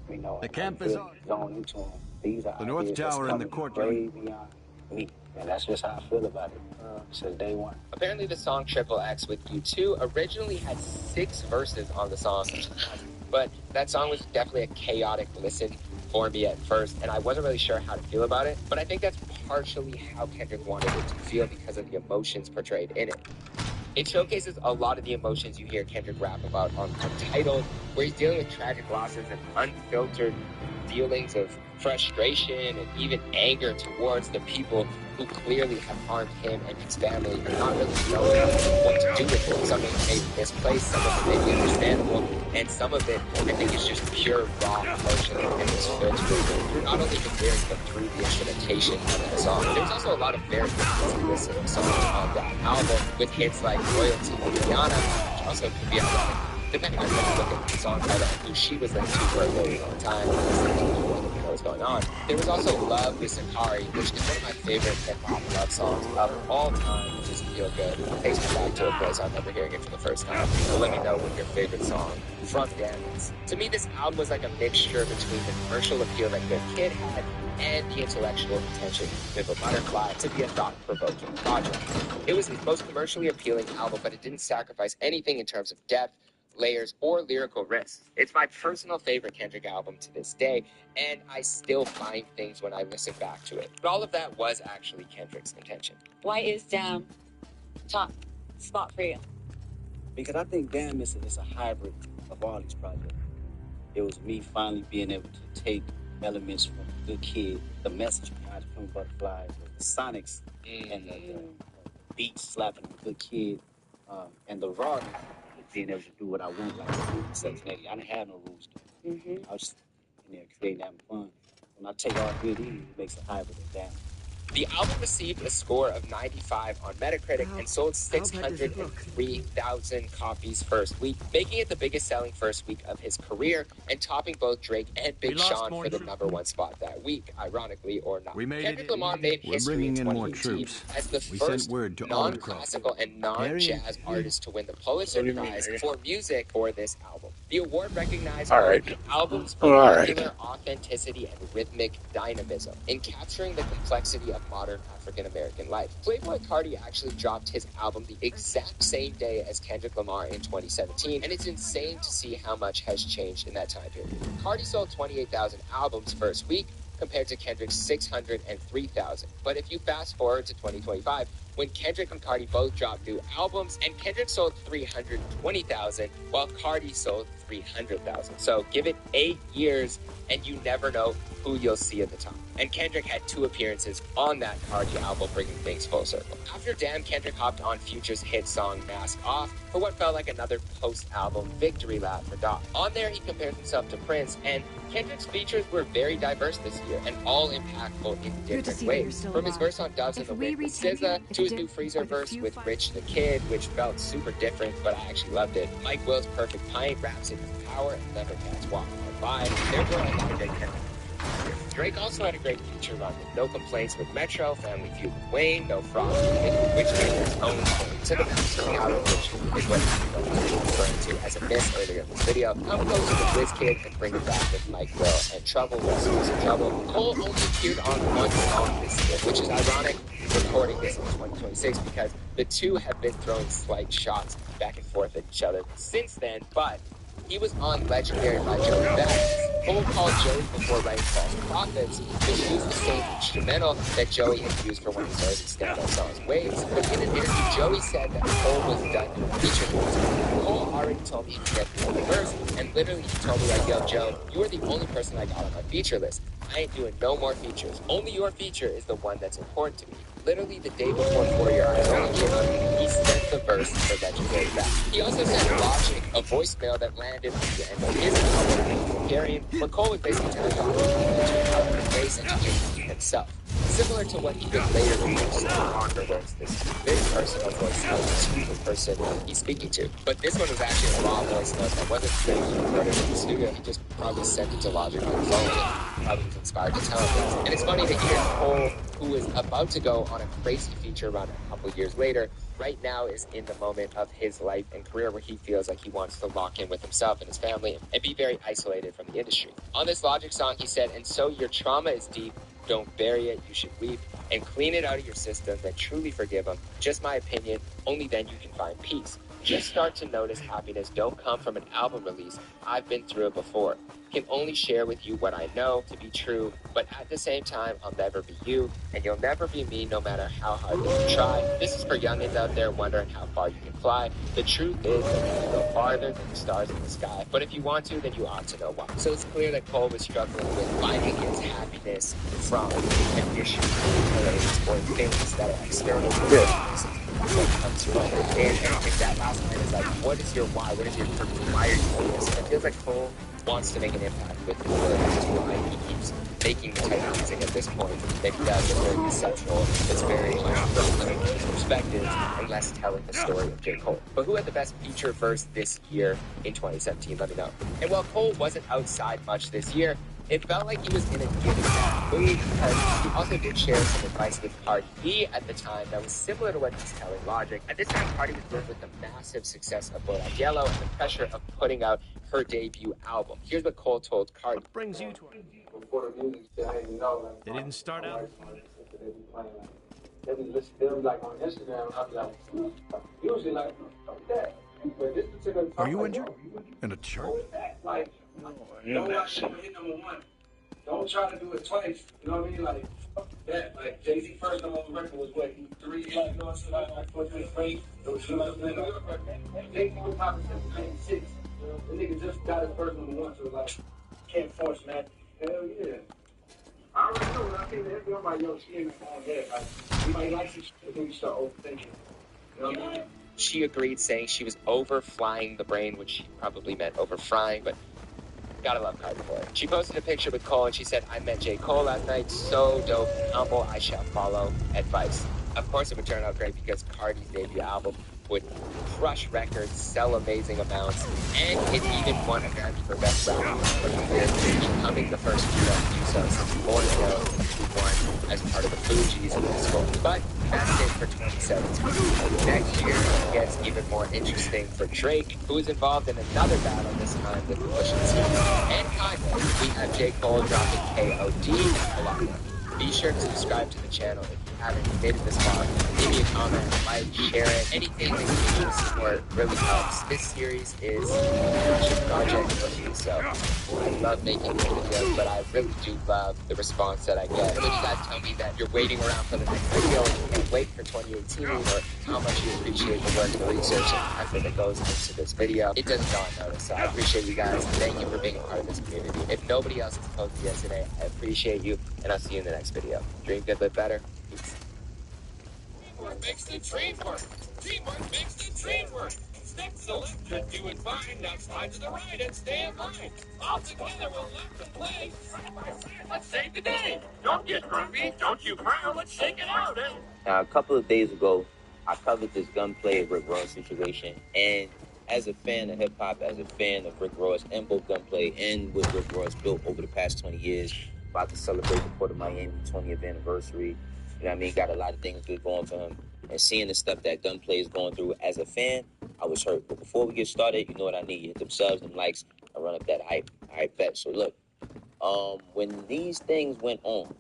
you know, the camp is on. Going into them. These are the North Tower in the courtyard. Way beyond me. And that's just how I feel about it since day one. Apparently the song Triple X with U2 originally had 6 verses on the song, but that song was definitely a chaotic listen for me at first, and I wasn't really sure how to feel about it, but I think that's partially how Kendrick wanted it to feel because of the emotions portrayed in it. It showcases a lot of the emotions you hear Kendrick rap about on Untitled, where he's dealing with tragic losses and unfiltered dealings of frustration and even anger towards the people who clearly have harmed him and his family and not really knowing what to do with it. Some of it may be misplaced, some of it may be understandable, and some of it I think is just pure raw emotion and is filtered through not only the lyrics but through the instrumentation of the song. There's also a lot of very easy listening songs on that album with hits like Royalty and Rihanna, which also could be ironic depending on how you look at the song title and who she was linked to for a very long time. What was going on. There was also Love with Sakari, which is one of my favorite hip-hop love songs of all time, which is Feel Good. It takes me back to a place I remember hearing it for the first time. So let me know what your favorite song from Dan is. To me, this album was like a mixture between the commercial appeal that Good Kid had and the intellectual potential of Pimp a Butterfly to be a thought-provoking project. It was his most commercially appealing album, but it didn't sacrifice anything in terms of depth, layers, or lyrical risks. It's my personal favorite Kendrick album to this day, and I still find things when I listen back to it. But all of that was actually Kendrick's intention. Why is Damn top spot for you? Because I think Damn is a hybrid of all these projects. It was me finally being able to take elements from Good Kid, the message behind the Pimp a Butterfly, the sonics, and the beats slapping on Good Kid, and the rawness of being able to do what I want, like in 780. I didn't have no rules to it. I was just in there creating, having fun. When I take all three of these, it makes a hybrid of Damn. The album received a score of 95 on Metacritic and sold 603,000 copies first week, making it the biggest selling first week of his career and topping both Drake and Big Sean for the #1 spot that week, ironically or not. Kendrick Lamar made history in 2018 as the first non-classical and non-jazz artist to win the Pulitzer Prize for music for this album. The award recognized the album's particular authenticity and rhythmic dynamism in capturing the complexity of modern African-American life. Playboi Carti actually dropped his album the exact same day as Kendrick Lamar in 2017, and it's insane to see how much has changed in that time period. Carti sold 28,000 albums first week, compared to Kendrick's 603,000. But if you fast forward to 2025, when Kendrick and Carti both dropped new albums, and Kendrick sold 320,000, while Carti sold 300,000. So give it 8 years, and you never know who you'll see at the top. And Kendrick had 2 appearances on that Carti album, bringing things full circle. After Damn, Kendrick hopped on Future's hit song Mask Off for what felt like another post-album victory lap for Doc. On there, he compared himself to Prince, and Kendrick's features were very diverse this year and all impactful in different ways. From his verse on Doves in the Wind with SZA to his new Freezer verse with Rich the Kid, which felt super different, but I actually loved it. Mike Will's Perfect Pint wraps it with power and Leathercats Walk By. Therefore, I got a great Kendrick. Drake also had a great feature run with No Complaints with Metro, Family Feud with Wayne, No Fraud with which made his own point to the mastering out of which is what I'm referring to as a miss earlier in this video. Come close with WizKid and bring it back with Mike Will and Trouble was Trouble. Cole only appeared on one song this year, which is ironic recording this in 2026 because the two have been throwing slight shots back and forth at each other since then, but he was on Legendary by Joey Badass. Cole called Joey before writing False Prophets, which used the same instrumental that Joey had used for one of his early stand-up songs, Waves. But in an interview, Joey said that Cole was done doing feature music. Cole already told me to get through the verse, and literally he told me, like, yo, Joe, you are the only person I got on my feature list. I ain't doing no more features. Only your feature is the one that's important to me. Literally the day before For Your Eyes Only came out, he sent the verse for Legendary back. He also sent Logic a voicemail that landed at the end of his album, Bulgarian, where Cole was basically telling Logic to out of the face and to do himself. Similar to what he would later release afterwards, this very personal voicemail to the person he's speaking to. But this one was actually a raw voice note that wasn't really recorded in the studio. He just probably sent it to Logic on his phone and probably was inspired to tell him this. And it's funny to hear Cole, who is about to go on a crazy feature run a couple years later, right now is in the moment of his life and career where he feels like he wants to lock in with himself and his family and be very isolated from the industry. On this Logic song, he said, "And so your trauma is deep. Don't bury it, you should weep, and clean it out of your system, then truly forgive them. Just my opinion, only then you can find peace. just start to notice happiness don't come from an album release. I've been through it before. Can only share with you what I know to be true, but at the same time, I'll never be you, and you'll never be me no matter how hard that you try. This is for youngins out there wondering how far you can fly. The truth is that you can go farther than the stars in the sky, but if you want to, then you ought to know why. So it's clear that Cole was struggling with finding his happiness from conditions, delays, or things that are external to him. What comes from it. And if that last line is like, what is your why? What is your purpose? Why are you doing this? It feels like Cole wants to make an impact with the world. That's why he keeps making the type of music at this point that he does. It's very conceptual. It's very much from his perspective and less telling the story of J. Cole. But who had the best feature verse this year in 2017? Let me know. And while Cole wasn't outside much this year, it felt like he was in a giving back mood because he also did share some advice with Cardi B at the time that was similar to what he's telling Logic. At this time, Cardi was dealing with the massive success of Bodak Yellow and the pressure of putting out her debut album. Here's what Cole told Cardi. What brings you to it? Before the music, I didn't know. Like, they didn't start out. They'll be like on Instagram. I'll be like, usually like that. But this particular time, are you injured? In a church? Like, don't watch him hit number one. Don't try to do it twice. You know what I mean? Like, fuck that. Like, Jay-Z first number one record was what? 3 years ago, like 4 years straight. It was New York record. Jay-Z was popping since 96. The nigga just got his first number one, so like, can't force, man. Hell yeah. I already know when I think that everybody else in his own head. Like, you might like some shit, but then you start overthinking. You know what I mean? She agreed, saying she was overflying the brain, which she probably meant overfrying, but gotta love Cardi for it. She posted a picture with Cole and she said, I met J. Cole last night, so dope and humble, I shall follow advice. Of course it would turn out great because Cardi's debut album would crush records, sell amazing amounts, and it even won a Grammy for Best Rap for the year, becoming the first female to do so since Born Hill, who won as part of the Fugees in this school. But that's it for 2017. Next year it gets even more interesting for Drake, who is involved in another battle this time with Pusha T and Kanye. We have J. Cole dropping KOD along with. Be sure to subscribe to the channel if you haven't made it this far. Leave me a comment, like, share it. Anything that you do to support really helps. This series is a passion project for me, so I love making these videos, but I really do love the response that I get. When you guys tell me that you're waiting around for the next video and you can't wait for 2018, or how much you appreciate the work, the research, and effort that goes into this video, it doesn't go unnoticed. So I appreciate you guys. Thank you for being a part of this community. If nobody else has posted yesterday, I appreciate you, and I'll see you in the next video. Dream good, live better. Peace. Teamwork makes the dream work. Teamwork makes the dream work. Step to the left, you're doing fine. Now slide to the right and stay in line. All together, we'll learn to play. Side by side, let's save the day. Don't get grumpy, don't you frown. Let's shake it out, eh? Now, a couple of days ago, I covered this Gunplay Rick Ross situation, and as a fan of hip-hop, as a fan of Rick Ross, and both Gunplay and what Rick Ross built over the past 20 years, about to celebrate the Port of Miami 20th anniversary. You know what I mean? Got a lot of things good going for him. And seeing the stuff that Gunplay is going through as a fan, I was hurt. But before we get started, you know what I need. You hit them subs, them likes, and run up that hype. All right, bet. So look, when these things went on,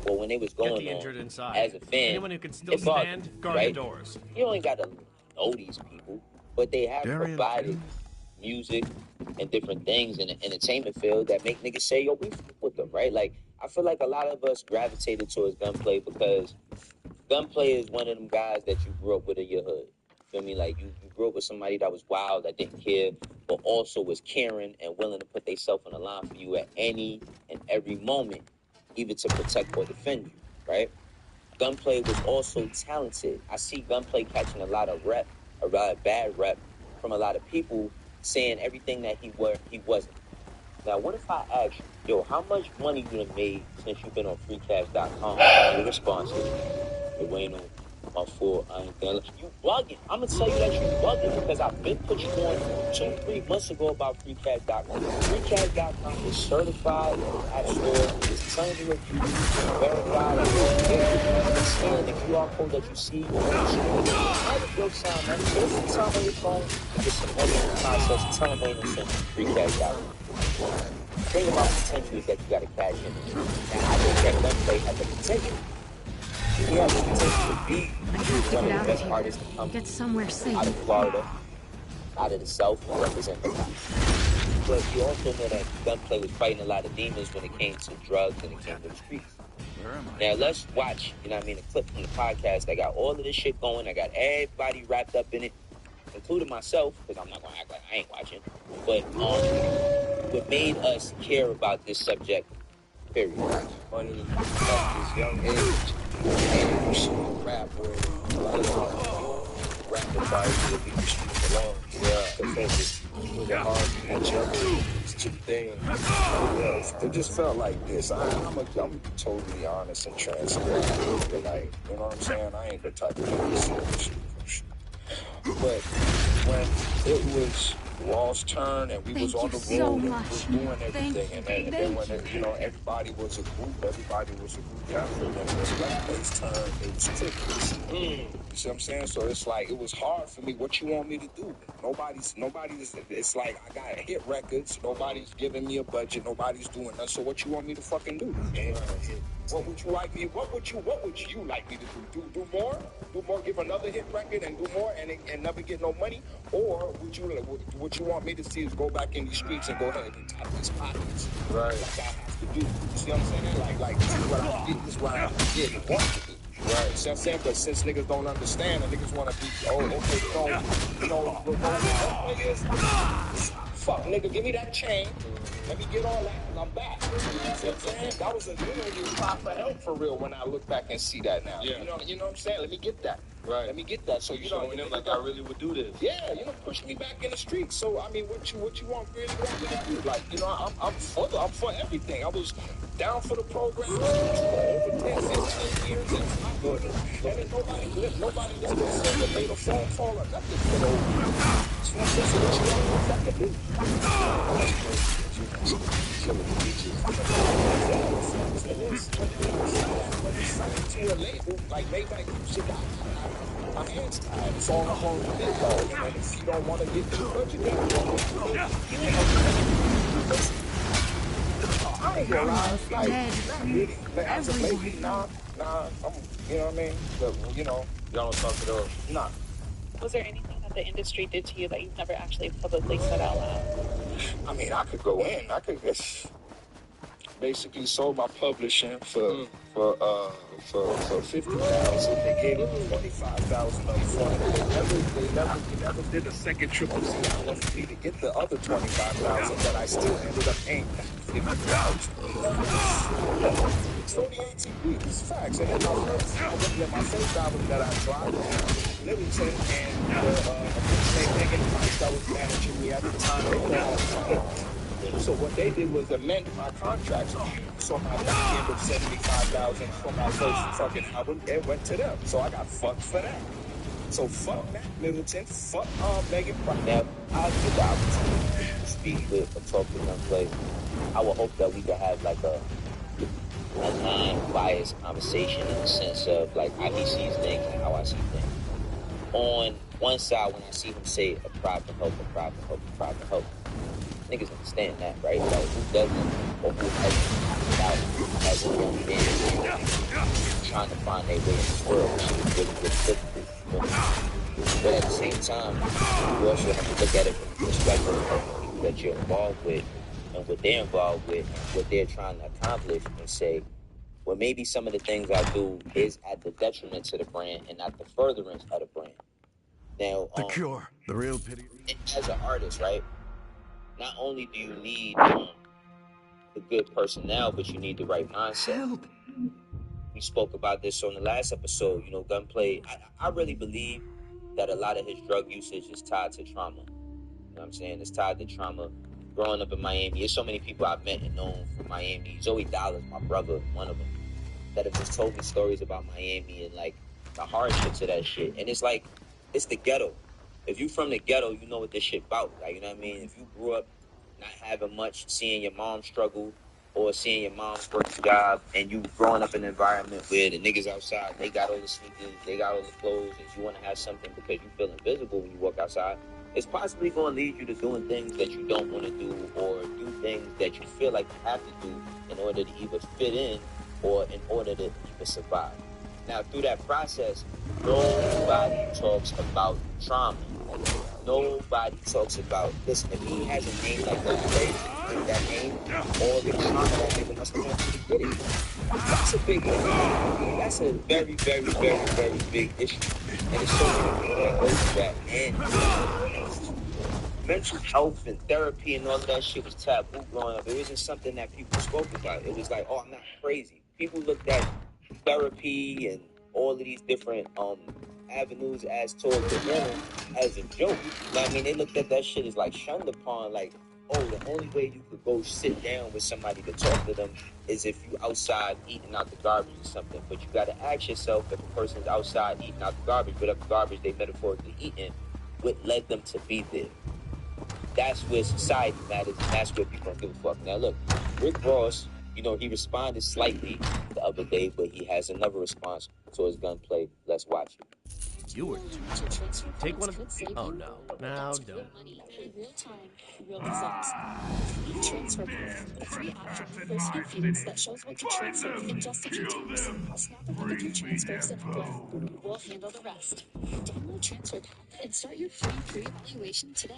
well, when they was going on, as a fan, anyone who can still stand, guard right? the doors. You don't got to know these people, but they have provided music and different things in the entertainment field that make niggas say, yo, we fuck with them, right? Like, I feel like a lot of us gravitated towards Gunplay because Gunplay is one of them guys that you grew up with in your hood. Feel me? Like, you grew up with somebody that was wild, that didn't care, but also was caring and willing to put themselves on the line for you at any and every moment, either to protect or defend you, right? Gunplay was also talented. I see Gunplay catching a lot of bad rep from a lot of people saying everything that he wasn't. Now, what if I ask you, yo, how much money you done made since you've been on freecash.com? Your response is, it ain't no my fault, I ain't gonna. You bugging. I'm gonna tell you that you bugging because I've been put you on 2-3 months ago about freecash.com. Freecash.com is certified in the App Store. It's tons of reviews, verified. It's scanning the QR code that you see on the screen. Have a good time, man. Take some time on your phone and get some money in the process. Tell them ain't no sense. Freecash.com. The thing about potential is that you gotta cash in. Now, I think that Gunplay has the potential He had the potential to be one of the best artists to come Get somewhere safe. out of Florida, out of the South, and represent the South. But you also know that Gunplay was fighting a lot of demons when it came to drugs and it came to the streets. Now let's watch, you know what I mean, a clip from the podcast that got all of this shit going. I got everybody wrapped up in it, including myself, because I'm not going to act like I ain't watching. But what made us care about this subject, period. Funny at this young age, and rap where a lot of rap advice to leave the streets alone. Yeah, the focus was hard to catch up with these two things. Yeah, it just felt like this. I'm totally honest and transparent. Like, you know what I'm saying? I ain't the type of person. But when it was Wall's turn and we was on the road and we was doing everything, and then when everybody was a group after, when it was Gunplay's turn, it was crickets. You see what I'm saying? So it's like, it was hard for me. What you want me to do? Nobody's, it's like, I got hit records, nobody's giving me a budget, nobody's doing that, so what you want me to fucking do? What would you like me to do? Do more? Give another hit record and do more and never get no money? Or what you want me to see is go back in these streets and go ahead and top these pockets? Right. Like I have to do. You see what I'm saying? Like this is what I did, this is what I did and want to do. Right. See what I'm saying? But since niggas don't understand and niggas want to be, fuck, nigga, give me that chain. Let me get all that, and I'm back. You know what I'm saying? That was a cry for help for real when I look back and see that now. Yeah. You know what I'm saying? Let me get that. Right. Let me get that. So showing them like I really would do this. Yeah, push me back in the streets. So I mean, what you really want me to do? Like, I'm for everything. I was down for the program for over 10, 15 years. And then nobody was concerned that made a phone call or nothing. So what you want me to fucking do? Killing beaches. To a label, like Maybach, you got my hands tied. It's all up on the big dog. And if you don't want to get the budget, then I ain't gonna lie. Like, not really. Like, as a baby, nah. You know what I mean? But, y'all don't talk it up. Nah. Was there anything that the industry did to you that you've never actually publicly said out loud? I mean, I could go in. I could basically sold my publishing for $50,000. They gave me $25,000 up front. They never did a second triple C for me to get the other $25,000, but I still ended up paying $50,000. It's only 18 weeks, facts. And then my first album that I dropped, Livingston, and Megan Price that was managing me at the time. So what they did was amend my contract. So I got the end of $75,000 for my first fucking album. It went to them. So I got fucked for that. So fuck Matt Middleton. Fuck Megan Price. Now, I'll get the opportunity to speak with or talk to Gunplay. I would hope that we could have like a non-biased conversation in the sense of like how he sees things and how I see things. On one side, when I see him say a private help, niggas understand that, right? Like, who doesn't or who hasn't out as a young man trying to find their way in this world, which is really difficult. But at the same time, you also have to look at it from the perspective of the people that you're involved with and what they're involved with and what they're trying to accomplish and say, well, maybe some of the things I do is at the detriment to the brand and not the furtherance of the brand. Now, the cure, the real pity. As an artist, right? Not only do you need the good personnel, but you need the right mindset. Help. We spoke about this on the last episode. Gunplay, I really believe that a lot of his drug usage is tied to trauma. You know what I'm saying? It's tied to trauma. Growing up in Miami, there's so many people I've met and known from Miami. Joey Dollars, my brother, one of them, that have just told me stories about Miami and like the hardships of that shit. And it's like, it's the ghetto. If you from the ghetto, you know what this shit about. Like, you know what I mean? If you grew up not having much, seeing your mom struggle or seeing your mom's work job, and you growing up in an environment where the niggas outside, they got all the sneakers, they got all the clothes, and you want to have something because you feel invisible when you walk outside, it's possibly going to lead you to doing things that you don't want to do or do things that you feel like you have to do in order to either fit in or in order to even survive. Now, through that process, nobody talks about trauma. Nobody talks about, listen, if he has a name like that, crazy, with that name, all the trauma that nigga must have went through to get it. That's a big issue. That's a very, very, very, very big issue. And it's so many people that go through that. And mental health and therapy and all of that shit was taboo growing up. It wasn't something that people spoke about. It was like, oh, I'm not crazy. People looked at therapy and all of these different avenues as towards the healing as a joke. You know what I mean? They looked at that shit as like shunned upon, like, oh, the only way you could go sit down with somebody to talk to them is if you outside eating out the garbage or something. But you got to ask yourself, if a person's outside eating out the garbage, whatever garbage they metaphorically eating, what led them to be there? That's where society matters, and that's where people don't give a fuck. Now look, Rick Ross, you know, he responded slightly the other day, but he has another response to his gunplay. Let's watch it. You were take one of oh no. Now don't. Real time, real results. Transfer Proof, a free app from University of Phoenix that shows what to transfer in just a few taps. I'll snap another few transfers and upload. We'll handle the rest. Download Transfer Pack and start your free pre-evaluation today.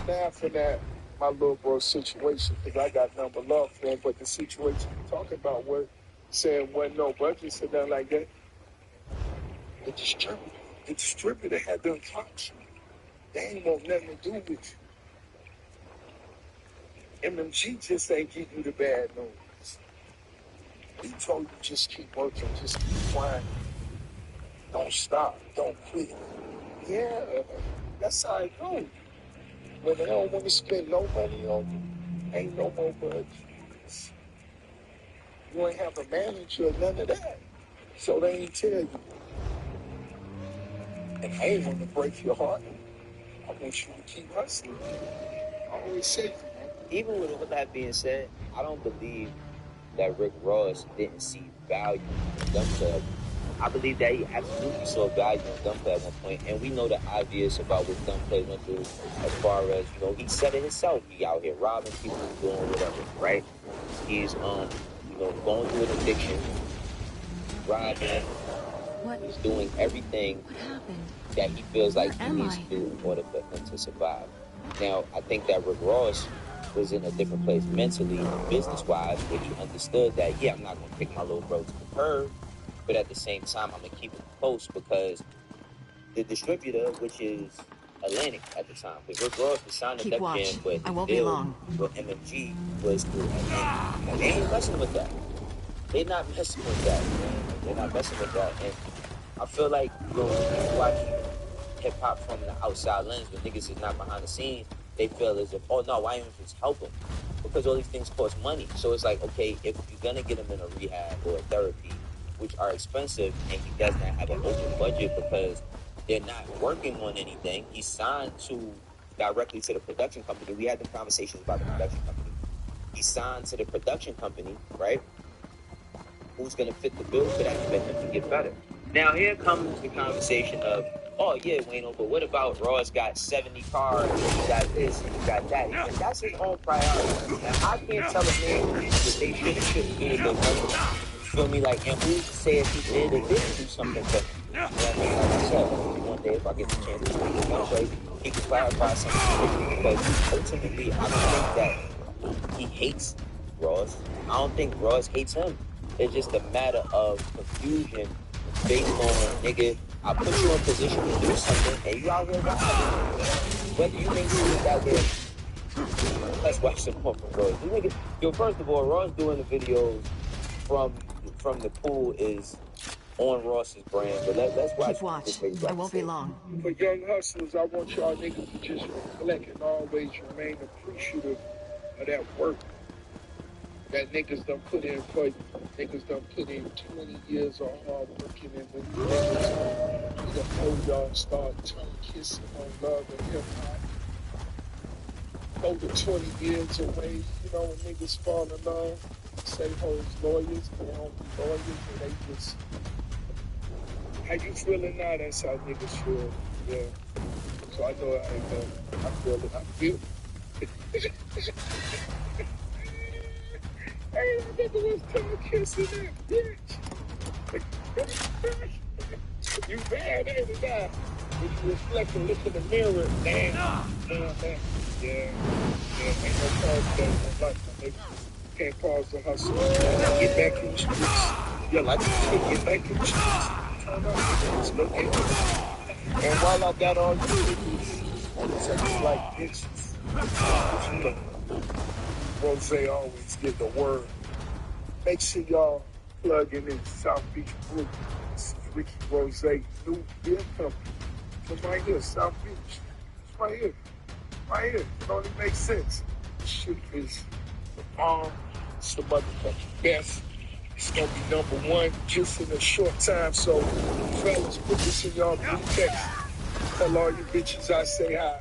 Now for that, my little bro situation, because I got nothing but love for him, but the situation you're talking about was saying wasn't no budget, so nothing like that. The distributor had them talks. They ain't want nothing to do with you. MMG just ain't give you the bad news. He told you just keep working, just keep trying. Don't stop, don't quit. Yeah, that's how it goes. When they don't want to spend no money on you, ain't no more budget. You ain't have a manager or none of that. So they ain't tell you. And I ain't want to break your heart. I want you to keep hustling. I always say, even with that being said, I don't believe that Rick Ross didn't see value in gunplay. I believe that he absolutely saw value in gunplay at one point, and we know the obvious about what gunplay went through as far as, you know, he said it himself. He out here robbing people, doing whatever, right? He's, you know, going through an addiction, robbing. He's doing everything that he feels like he needs to do in order for him to survive. Now, I think that Rick Ross was in a different place mentally and business-wise, where he understood that, yeah, I'm not going to kick my little bro to the curb, but at the same time, I'm going to keep him close, because the distributor, which is Atlantic at the time, because Rick Ross was signed to Def Jam, but the deal with MMG was through Atlantic. And they ain't messing with that. They're not messing with that, man. They're not messing with that. And I feel like, you know, when you watch hip-hop from the outside lens, when niggas is not behind the scenes, they feel as if, oh no, why even just help them? Because all these things cost money. So it's like, okay, if you're gonna get him in a rehab or a therapy, which are expensive, and he does not have an open budget because they're not working on anything, he's signed directly to the production company. We had the conversations about the production company. He's signed to the production company, right? Who's gonna fit the bill for that for him to get better? Now here comes the conversation of, oh yeah, Wayno, but what about Ross got 70 cars, and he got this, and he got that? And that's his own priority. Now I can't tell a man that they should and shouldn't do with their money. You feel me? Like, and who's to say if he did or didn't do something for him? You know what I mean? Like I said, one day if I get the chance to speak to gunplay, he can clarify something, because ultimately I don't think that he hates Ross. I don't think Ross hates him. It's just a matter of confusion based on, nigga, I put you in position to do something, and you out here robbing. Whether you may see it that way, let's watch some more from Ross. This nigga, yo, first of all, Ross doing the videos from the pool is on Ross's brand, but let's watch. Keep watch. I won't be long. For young hustlers, I want y'all niggas to just reflect and always remain appreciative of that work that niggas done put in for you. Niggas done put in 20 years of hard working, and when you niggas, before y'all start tongue-kissing on love and hip-hop, go to 20 years away, you know, when niggas fall in love, say hoes lawyers, they don't be lawyers, and they just, how you feeling now? That's how niggas feel, yeah. So I know I feel it, I feel it. Hey, that nigga was tongue kissing that bitch. You bad, ain't it, guy? When you reflect and look in the mirror, damn. Yeah, ain't no pause for that in life, my nigga. Can't pause the hustle. Get back in the streets. Yeah, like you said, get back in the streets. Turn up, niggas, look at me. And while I got all you niggas, sex like bitches. You know, Rose always get the word. Make sure y'all plug in South Beach Brew. This is Ricky Rose, new beer company. From right here, South Beach. It's right here. Right here. It only makes sense. This shit is the bomb. It's the motherfucking best. It's gonna be #1 just in a short time. So, fellas, put this in y'all blue text. Tell all you bitches I say hi.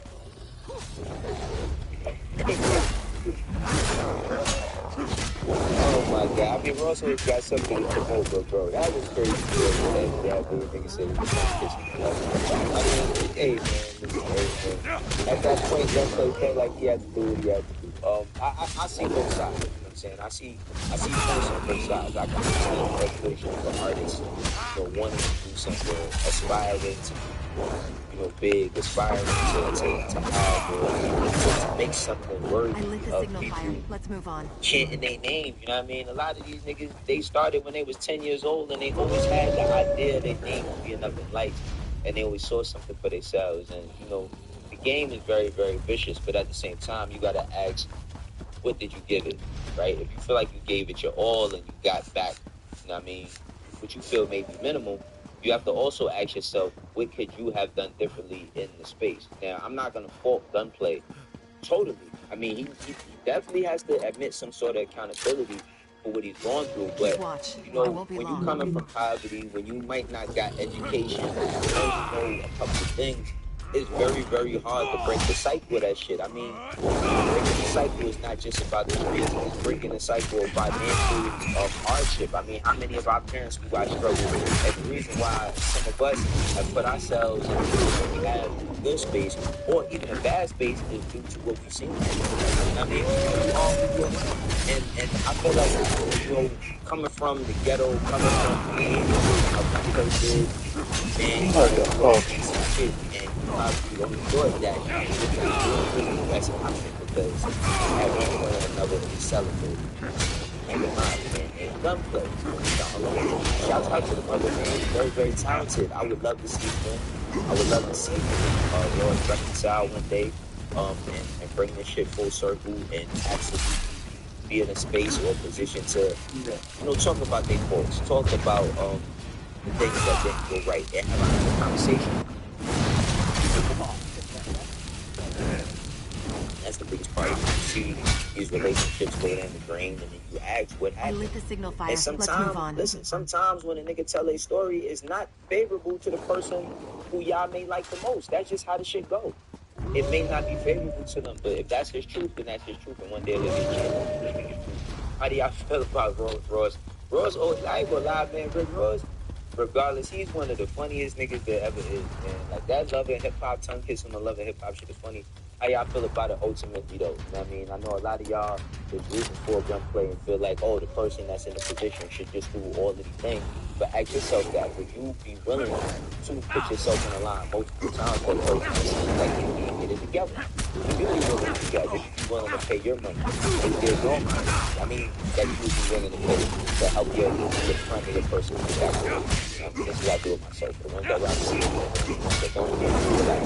Oh my God! I mean, Ross always got something to promote, bro. That was crazy. That little nigga said he was trying to kiss me. I mean, hey man. At that point, Gunplay felt like he had to do what he had to do. I see both sides. You know what I'm saying? I see points on both sides. I can understand the frustration for artists, wanting to do something, aspiring to big, aspiring to have or to make something worthy of people. Let's move on. Chanting their name, you know what I mean? A lot of these niggas, they started when they was 10 years old, and they always had the idea their name would be enough in lights, and they always saw something for themselves. And the game is very, very vicious, but at the same time, you gotta ask, what did you give it, right? If you feel like you gave it your all and you got back, you know what I mean, what you feel may be minimal, you have to also ask yourself, what could you have done differently in the space? Now, I'm not gonna fault Gunplay totally. I mean, he definitely has to admit some sort of accountability for what he's gone through. But when you coming from poverty, when you might not got education, when you only know a couple of things, it's very, very hard to break the cycle of that shit. I mean, breaking the cycle is not just about the streets, it's breaking the cycle of financial hardship. I mean, how many of our parents who got struggled? And the reason why some of us have put ourselves in a position we have in a good space or even a bad space is due to what we've seen. I mean, and I feel like, coming from the ghetto, coming from being cultured, and shit, and you don't enjoy that, that's an option because at one point or another it's celebrated. And Gunplay, shout out to the brother, man. Very, very talented. I would love to see him. I would love to see him reconcile one day, and bring this shit full circle and actually be in a space or position to, talk about their faults, talk about the things that didn't go right, and have a conversation. That's the biggest part. You see these relationships go down the drain, and then you ask what happened. I lit the signal fire. And sometimes, let's move on. Listen, sometimes when a nigga tell a story, it's not favorable to the person who y'all may like the most. That's just how the shit go. It may not be favorable to them, but if that's his truth, then that's his truth, and one day they'll get changed. How do y'all feel about Ross? Ross, I ain't gonna lie, man. Rick Ross, regardless, he's one of the funniest niggas there ever is, man. Like, that Love and Hip Hop, tongue kissing on Love and Hip Hop shit is funny. How y'all feel about it ultimately, though? You know what I mean? I know a lot of y'all is rooting for Gunplay and feel like, the person that's in the position should just do all of these things. But ask yourself that, would you be willing to put yourself in a line multiple times for the person that seems like you can't get it together? Would you be willing to get it? Would you be willing to pay your money? If there's no money, I mean, that you would be willing to pay to help your friend or your person to get that. This is what I do it myself. The ones that I see, that don't get it, like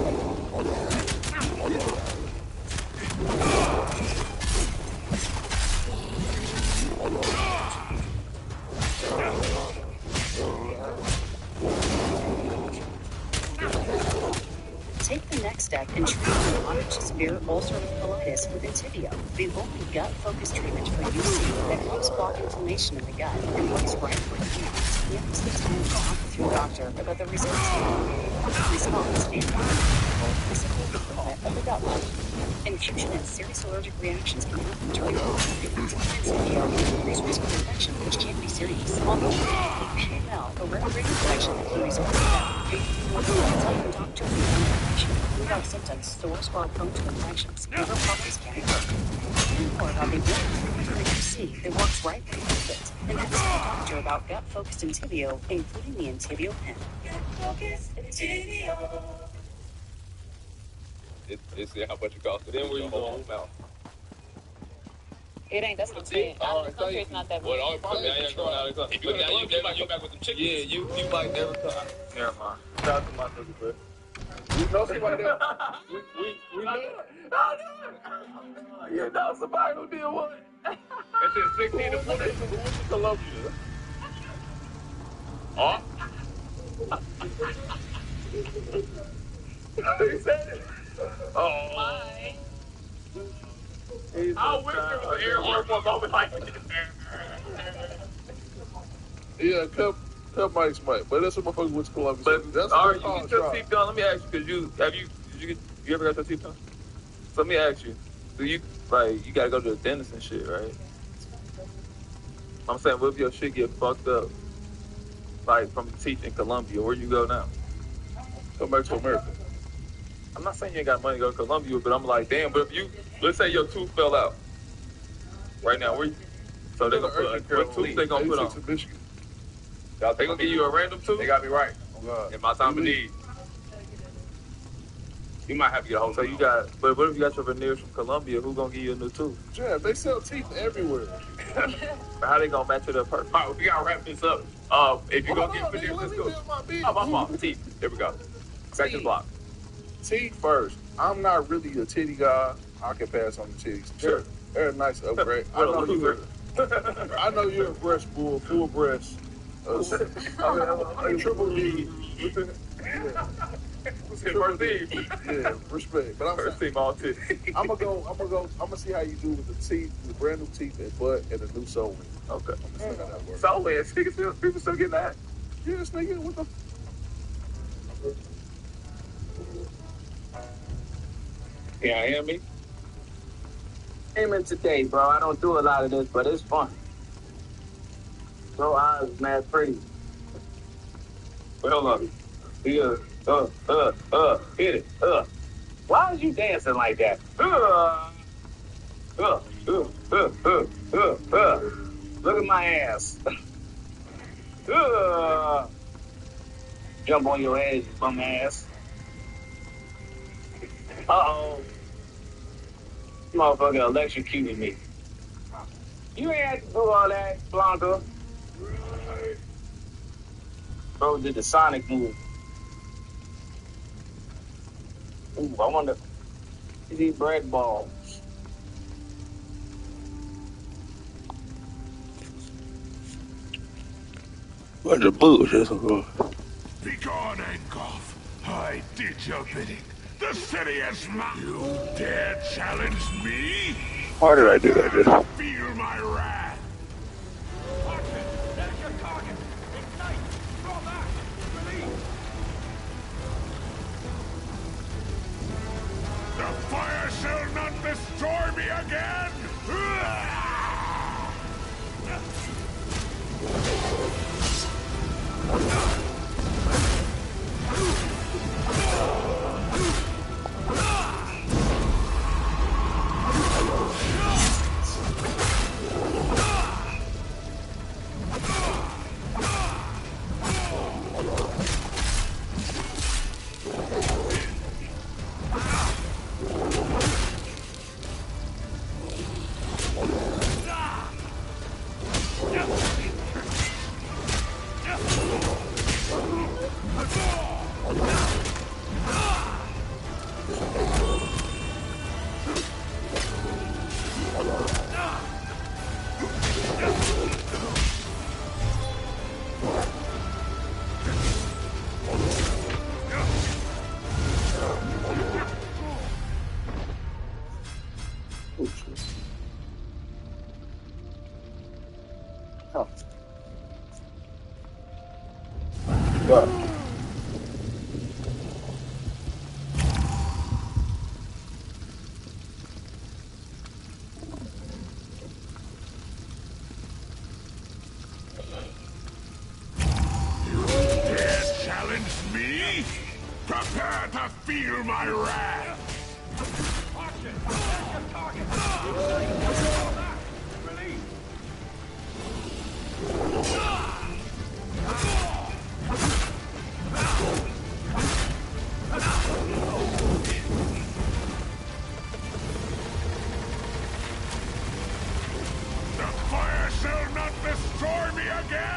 Take the next step in treating moderate to severe ulcerative colitis with Entyvio, the only gut-focused treatment for UC that helps block inflammation in the gut and works right for you. Use the time to talk with your doctor about the results. Response and physical improvement of the gut life. Infusion and serious allergic reactions can happen during Entyvio increase risk of infection, which can be serious. Although HPL, a rare brain infection that can result in death, tell your doctor if you have infection. Without symptoms, sores are prone to infections. Liver problems can occur. Learn more about the see it works right where you need it. And ask your doctor about gut-focused Entyvio, including the Entyvio pen. Gut-focused Entyvio. It's how much it costs. Then where you go mouth. It ain't. That's what I'm saying. Out of the country, it's not that much. Well, I ain't going out of the country. But now you might come back with them chickens. Yeah, you might never come. Never mind. Shout out to my nigga, bro. You know somebody that we know. You know somebody who did what? It's 16 to 40. Who's in Colombia? Oh. He said it. Oh. Why? I wish there was an airport for a moment like that. Yeah, cut Mike's mic, but that's what motherfuckers went to Columbia. But that's all right, you get your teeth done. Let me ask you, because you ever got your teeth done? So let me ask you, do you you gotta go to the dentist and shit, right? I'm saying, what if your shit get fucked up, from the teeth in Colombia? Where you go now? Come back to America. I'm not saying you ain't got money to go to Colombia, but I'm like, damn. But if let's say your tooth fell out right now, where you? So they gonna put what tooth they gonna put on? Michigan. They gonna give you a random tooth? They got me right. In my time of need. You might have to get a hold of So you got, but what if you got your veneers from Colombia? Who gonna give you a new tooth? Yeah, they sell teeth everywhere. How they gonna match it up perfect? All right, we gotta wrap this up. If you're gonna get veneers, let's go. Oh, my fault. Teeth. There we go. Second block. Teeth first. I'm not really a titty guy. I can pass on the titties. Sure. They're a nice upgrade. I know you're a breast bull, full breast. Triple D. First team. Yeah, respect. But first team all titty. I'm gonna see how you do with the teeth, the brand new teeth and butt and the new soul ring. Okay. I'm gonna see how that works. Soul ring, people still getting that. Yes, nigga, what the Yeah, hear me? Aiming today, bro. I don't do a lot of this, but it's fun. Bro, eyes is mad pretty. Well, hold on. Yeah. Hit it. Why is you dancing like that? Look at my ass. Jump on your head, you bum ass. Uh-oh. Motherfucker electrocuted me. You ain't had to do all that, Blanca. Bro did the Sonic move. Ooh, I wonder, is he bread balls? What's the bullshit? Be gone, Angoff. I did your bidding. The city is mine. You dare challenge me? Why did I do that? Just feel my wrath. That is your target. Ignite. Draw back. Release. The fire shall not destroy me again. feel my wrath! The fire shall not destroy me again!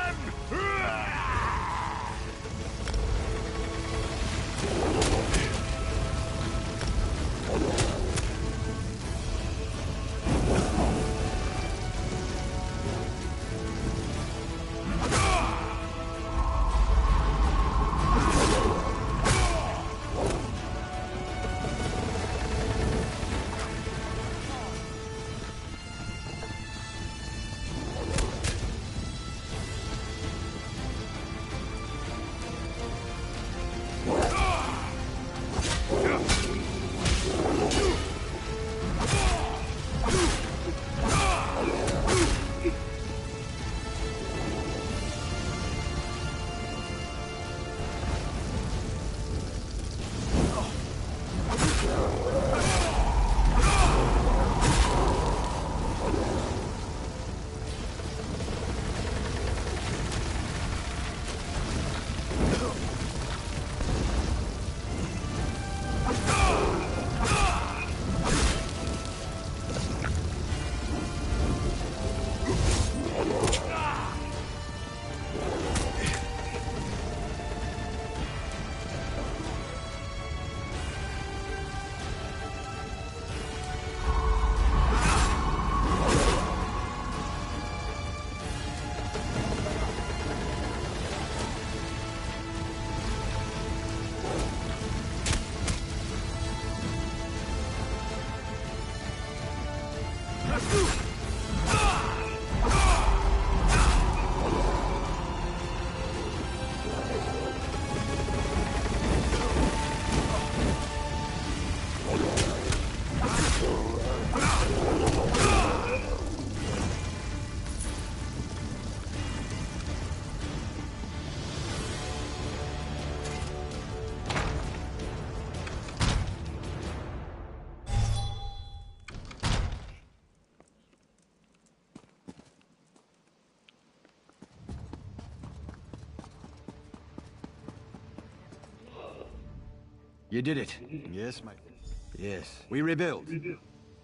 You did it. Yes, Yes. We rebuild.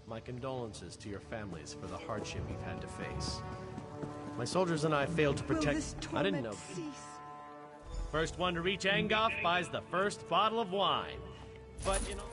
My condolences to your families for the hardship you've had to face. My soldiers and I failed to protect... I didn't know. First one to reach Angoff buys the first bottle of wine. But, you know...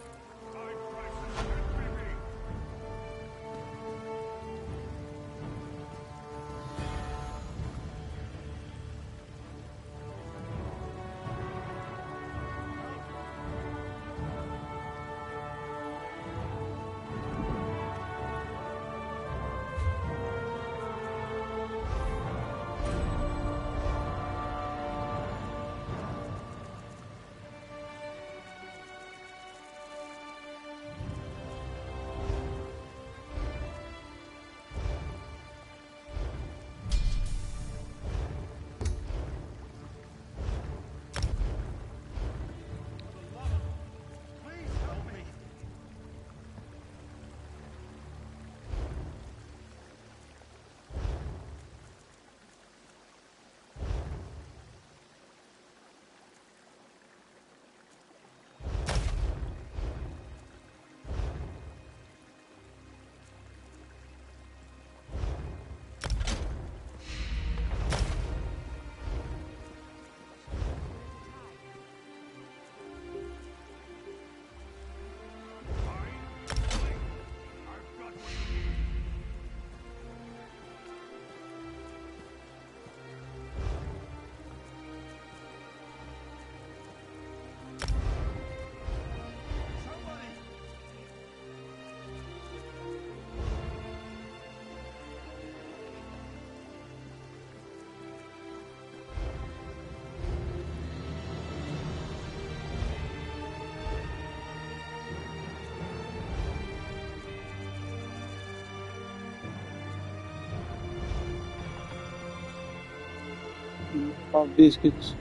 Biscuits.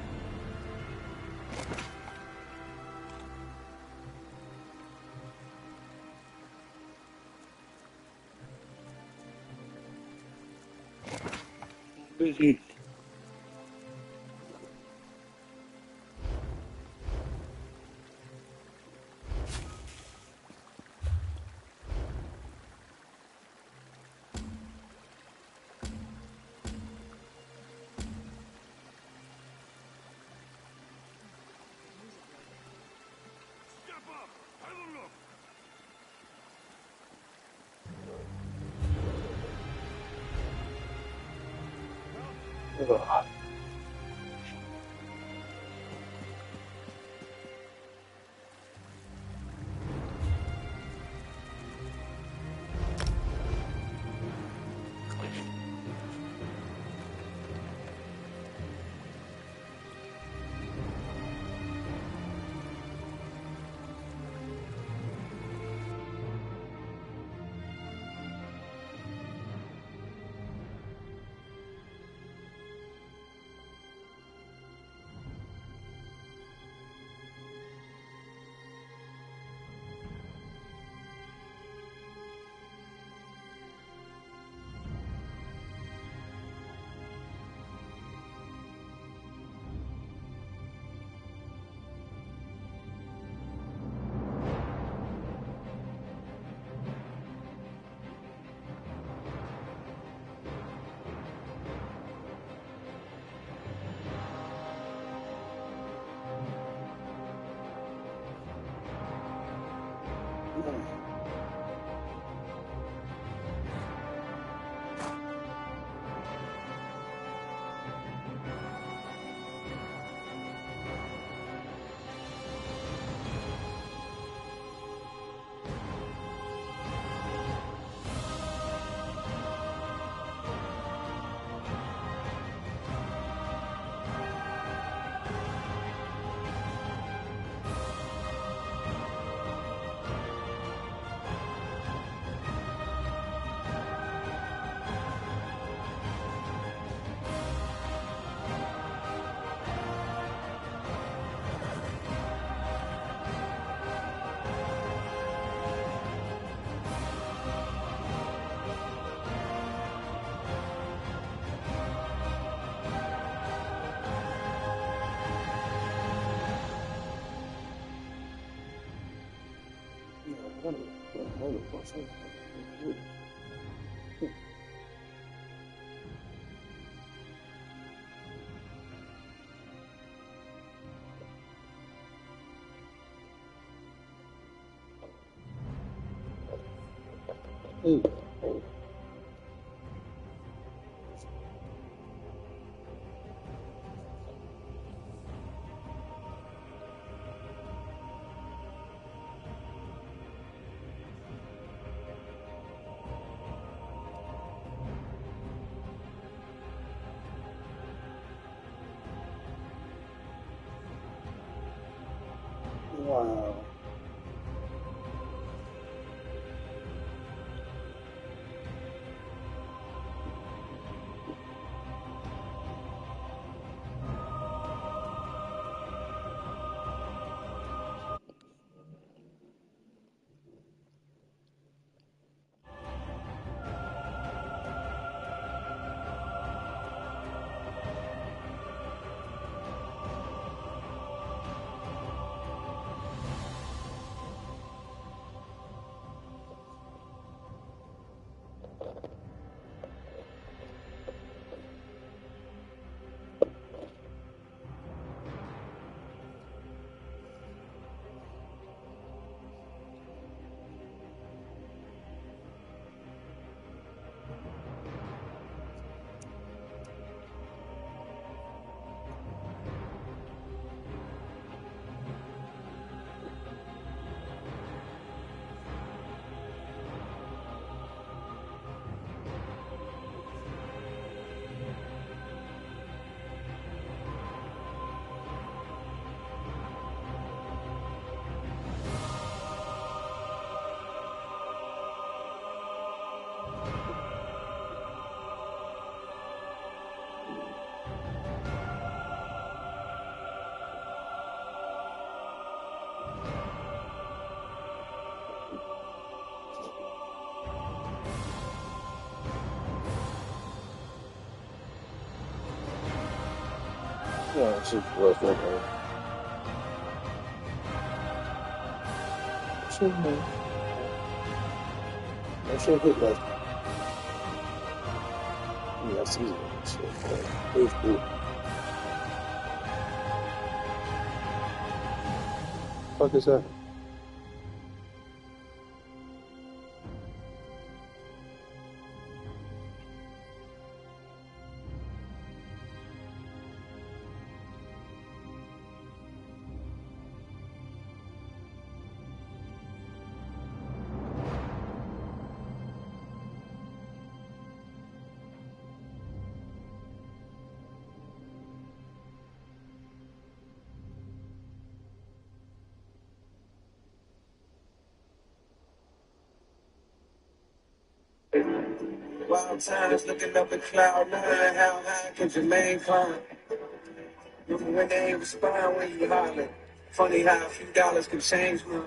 busy. Ugh. Wow. Yeah, shit rough, man. Shit, man. That shit hit like. Yeah, I see that shit, man. It was cool. Fuck is that? Wild times looking up at cloud nine. How high can Jermaine climb? Remember when they ain't respond when you holler? Funny how a few dollars can change, man.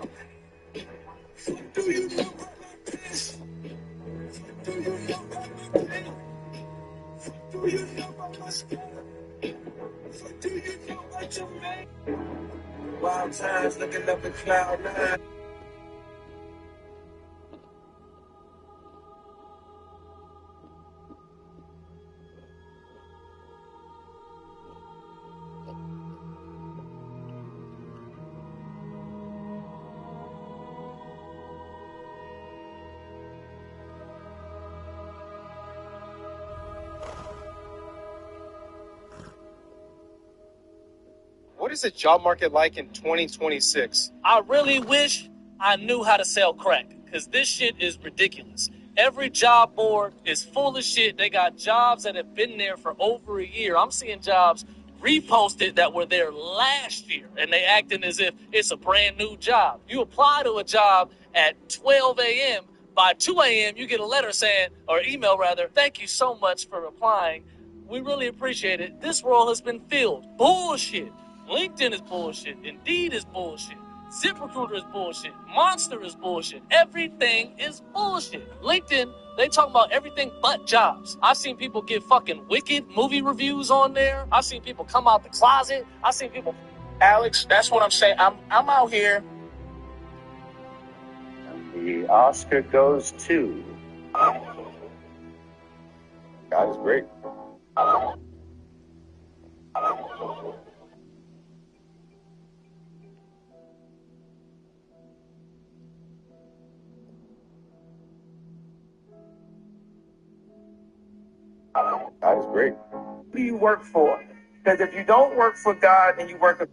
Do you know about my piss? Do you know about my pain? Do you know about my skin? Do you know about Jermaine? Wild times looking up at cloud nine. What is the job market like in 2026? I really wish I knew how to sell crack, because this shit is ridiculous. Every job board is full of shit. They got jobs that have been there for over a year. I'm seeing jobs reposted that were there last year, and they acting as if it's a brand new job. You apply to a job at 12 a.m., by 2 a.m. you get a letter saying, or email rather, thank you so much for applying. We really appreciate it. This role has been filled. Bullshit. LinkedIn is bullshit. Indeed is bullshit. ZipRecruiter is bullshit. Monster is bullshit. Everything is bullshit. LinkedIn, they talking about everything but jobs. I've seen people give fucking Wicked movie reviews on there. I've seen people come out the closet. I've seen people. Alex, that's what I'm saying. I'm out here. The Oscar goes to. God is great. God is great. Who do you work for? Because if you don't work for God and you work for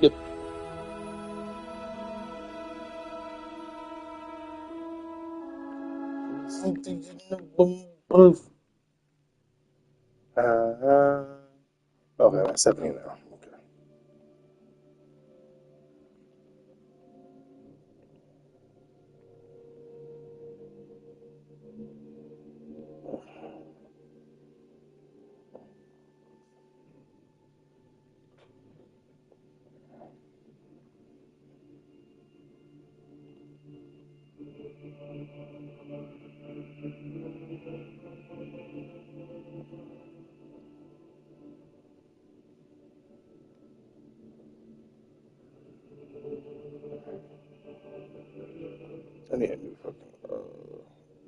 Yep. Okay, I'm at 70 now. Okay.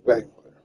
Vacuum cleaner.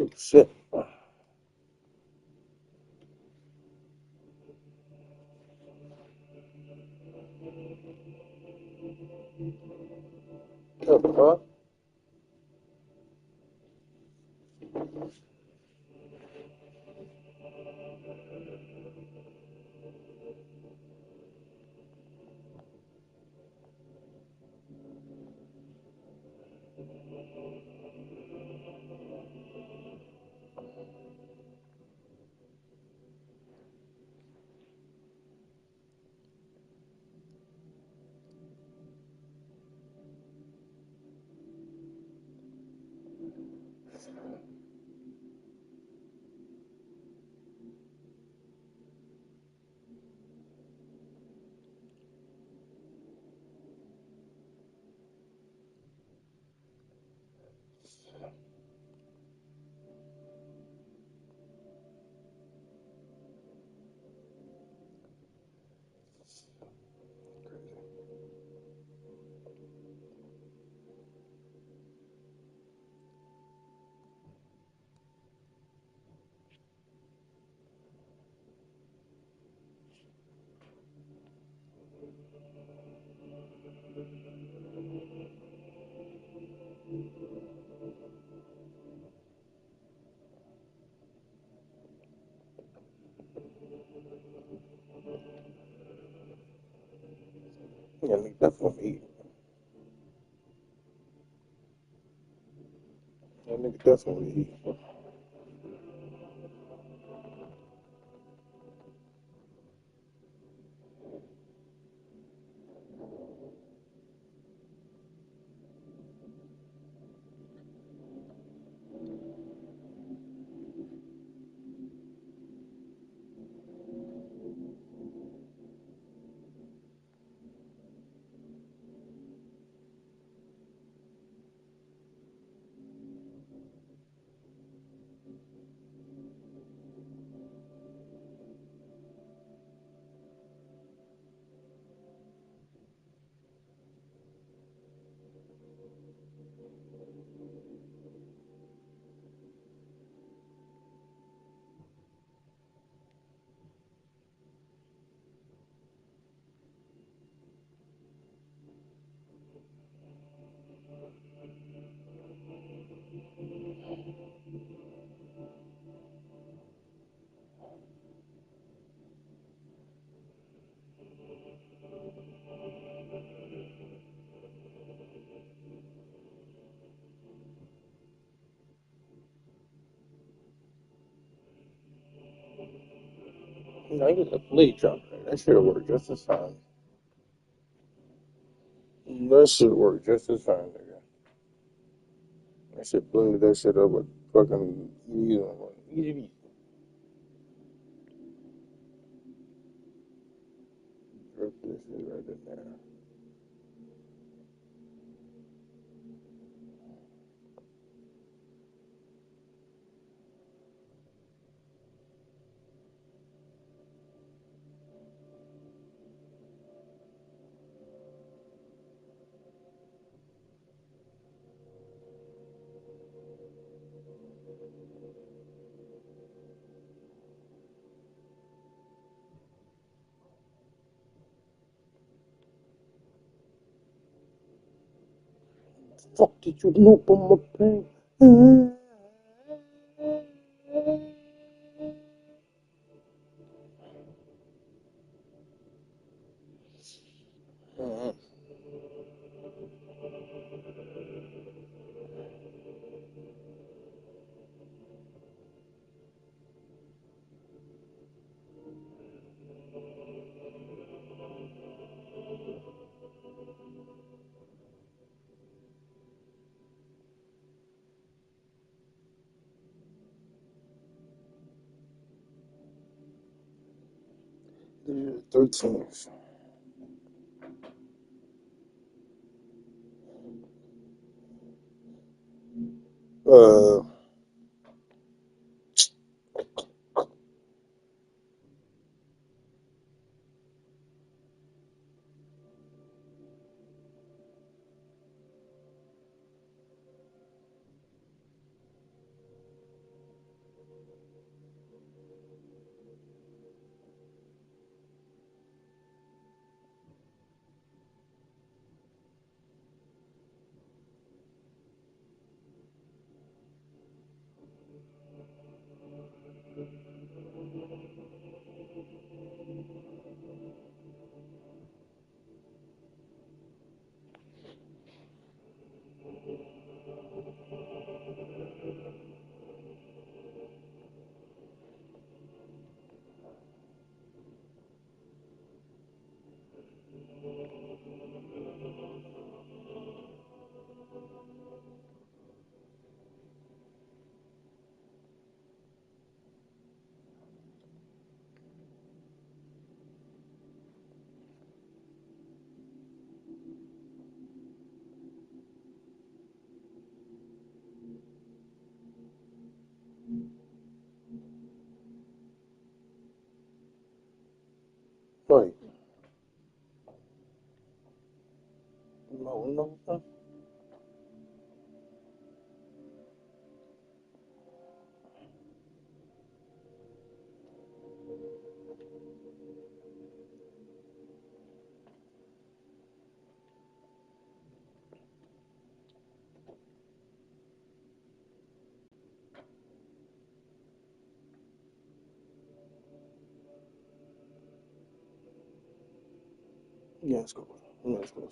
Oh, shit. What the fuck? Yeah, nigga definitely eat. That nigga definitely eat. No, I get the bleach out there. That should work just as fine. That should work just as fine, nigga. That shit blended that shit up with fucking easy. Drip this shit right in there. Fuck did you loop on my pain? These are 13s. Wait. No. Yeah, let's go. Let's go.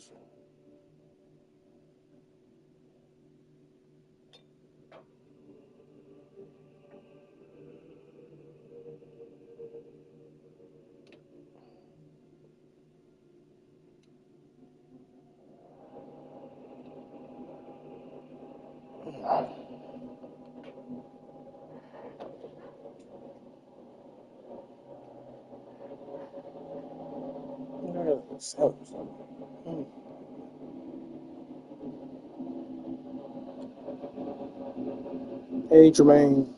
Hey, Jermaine.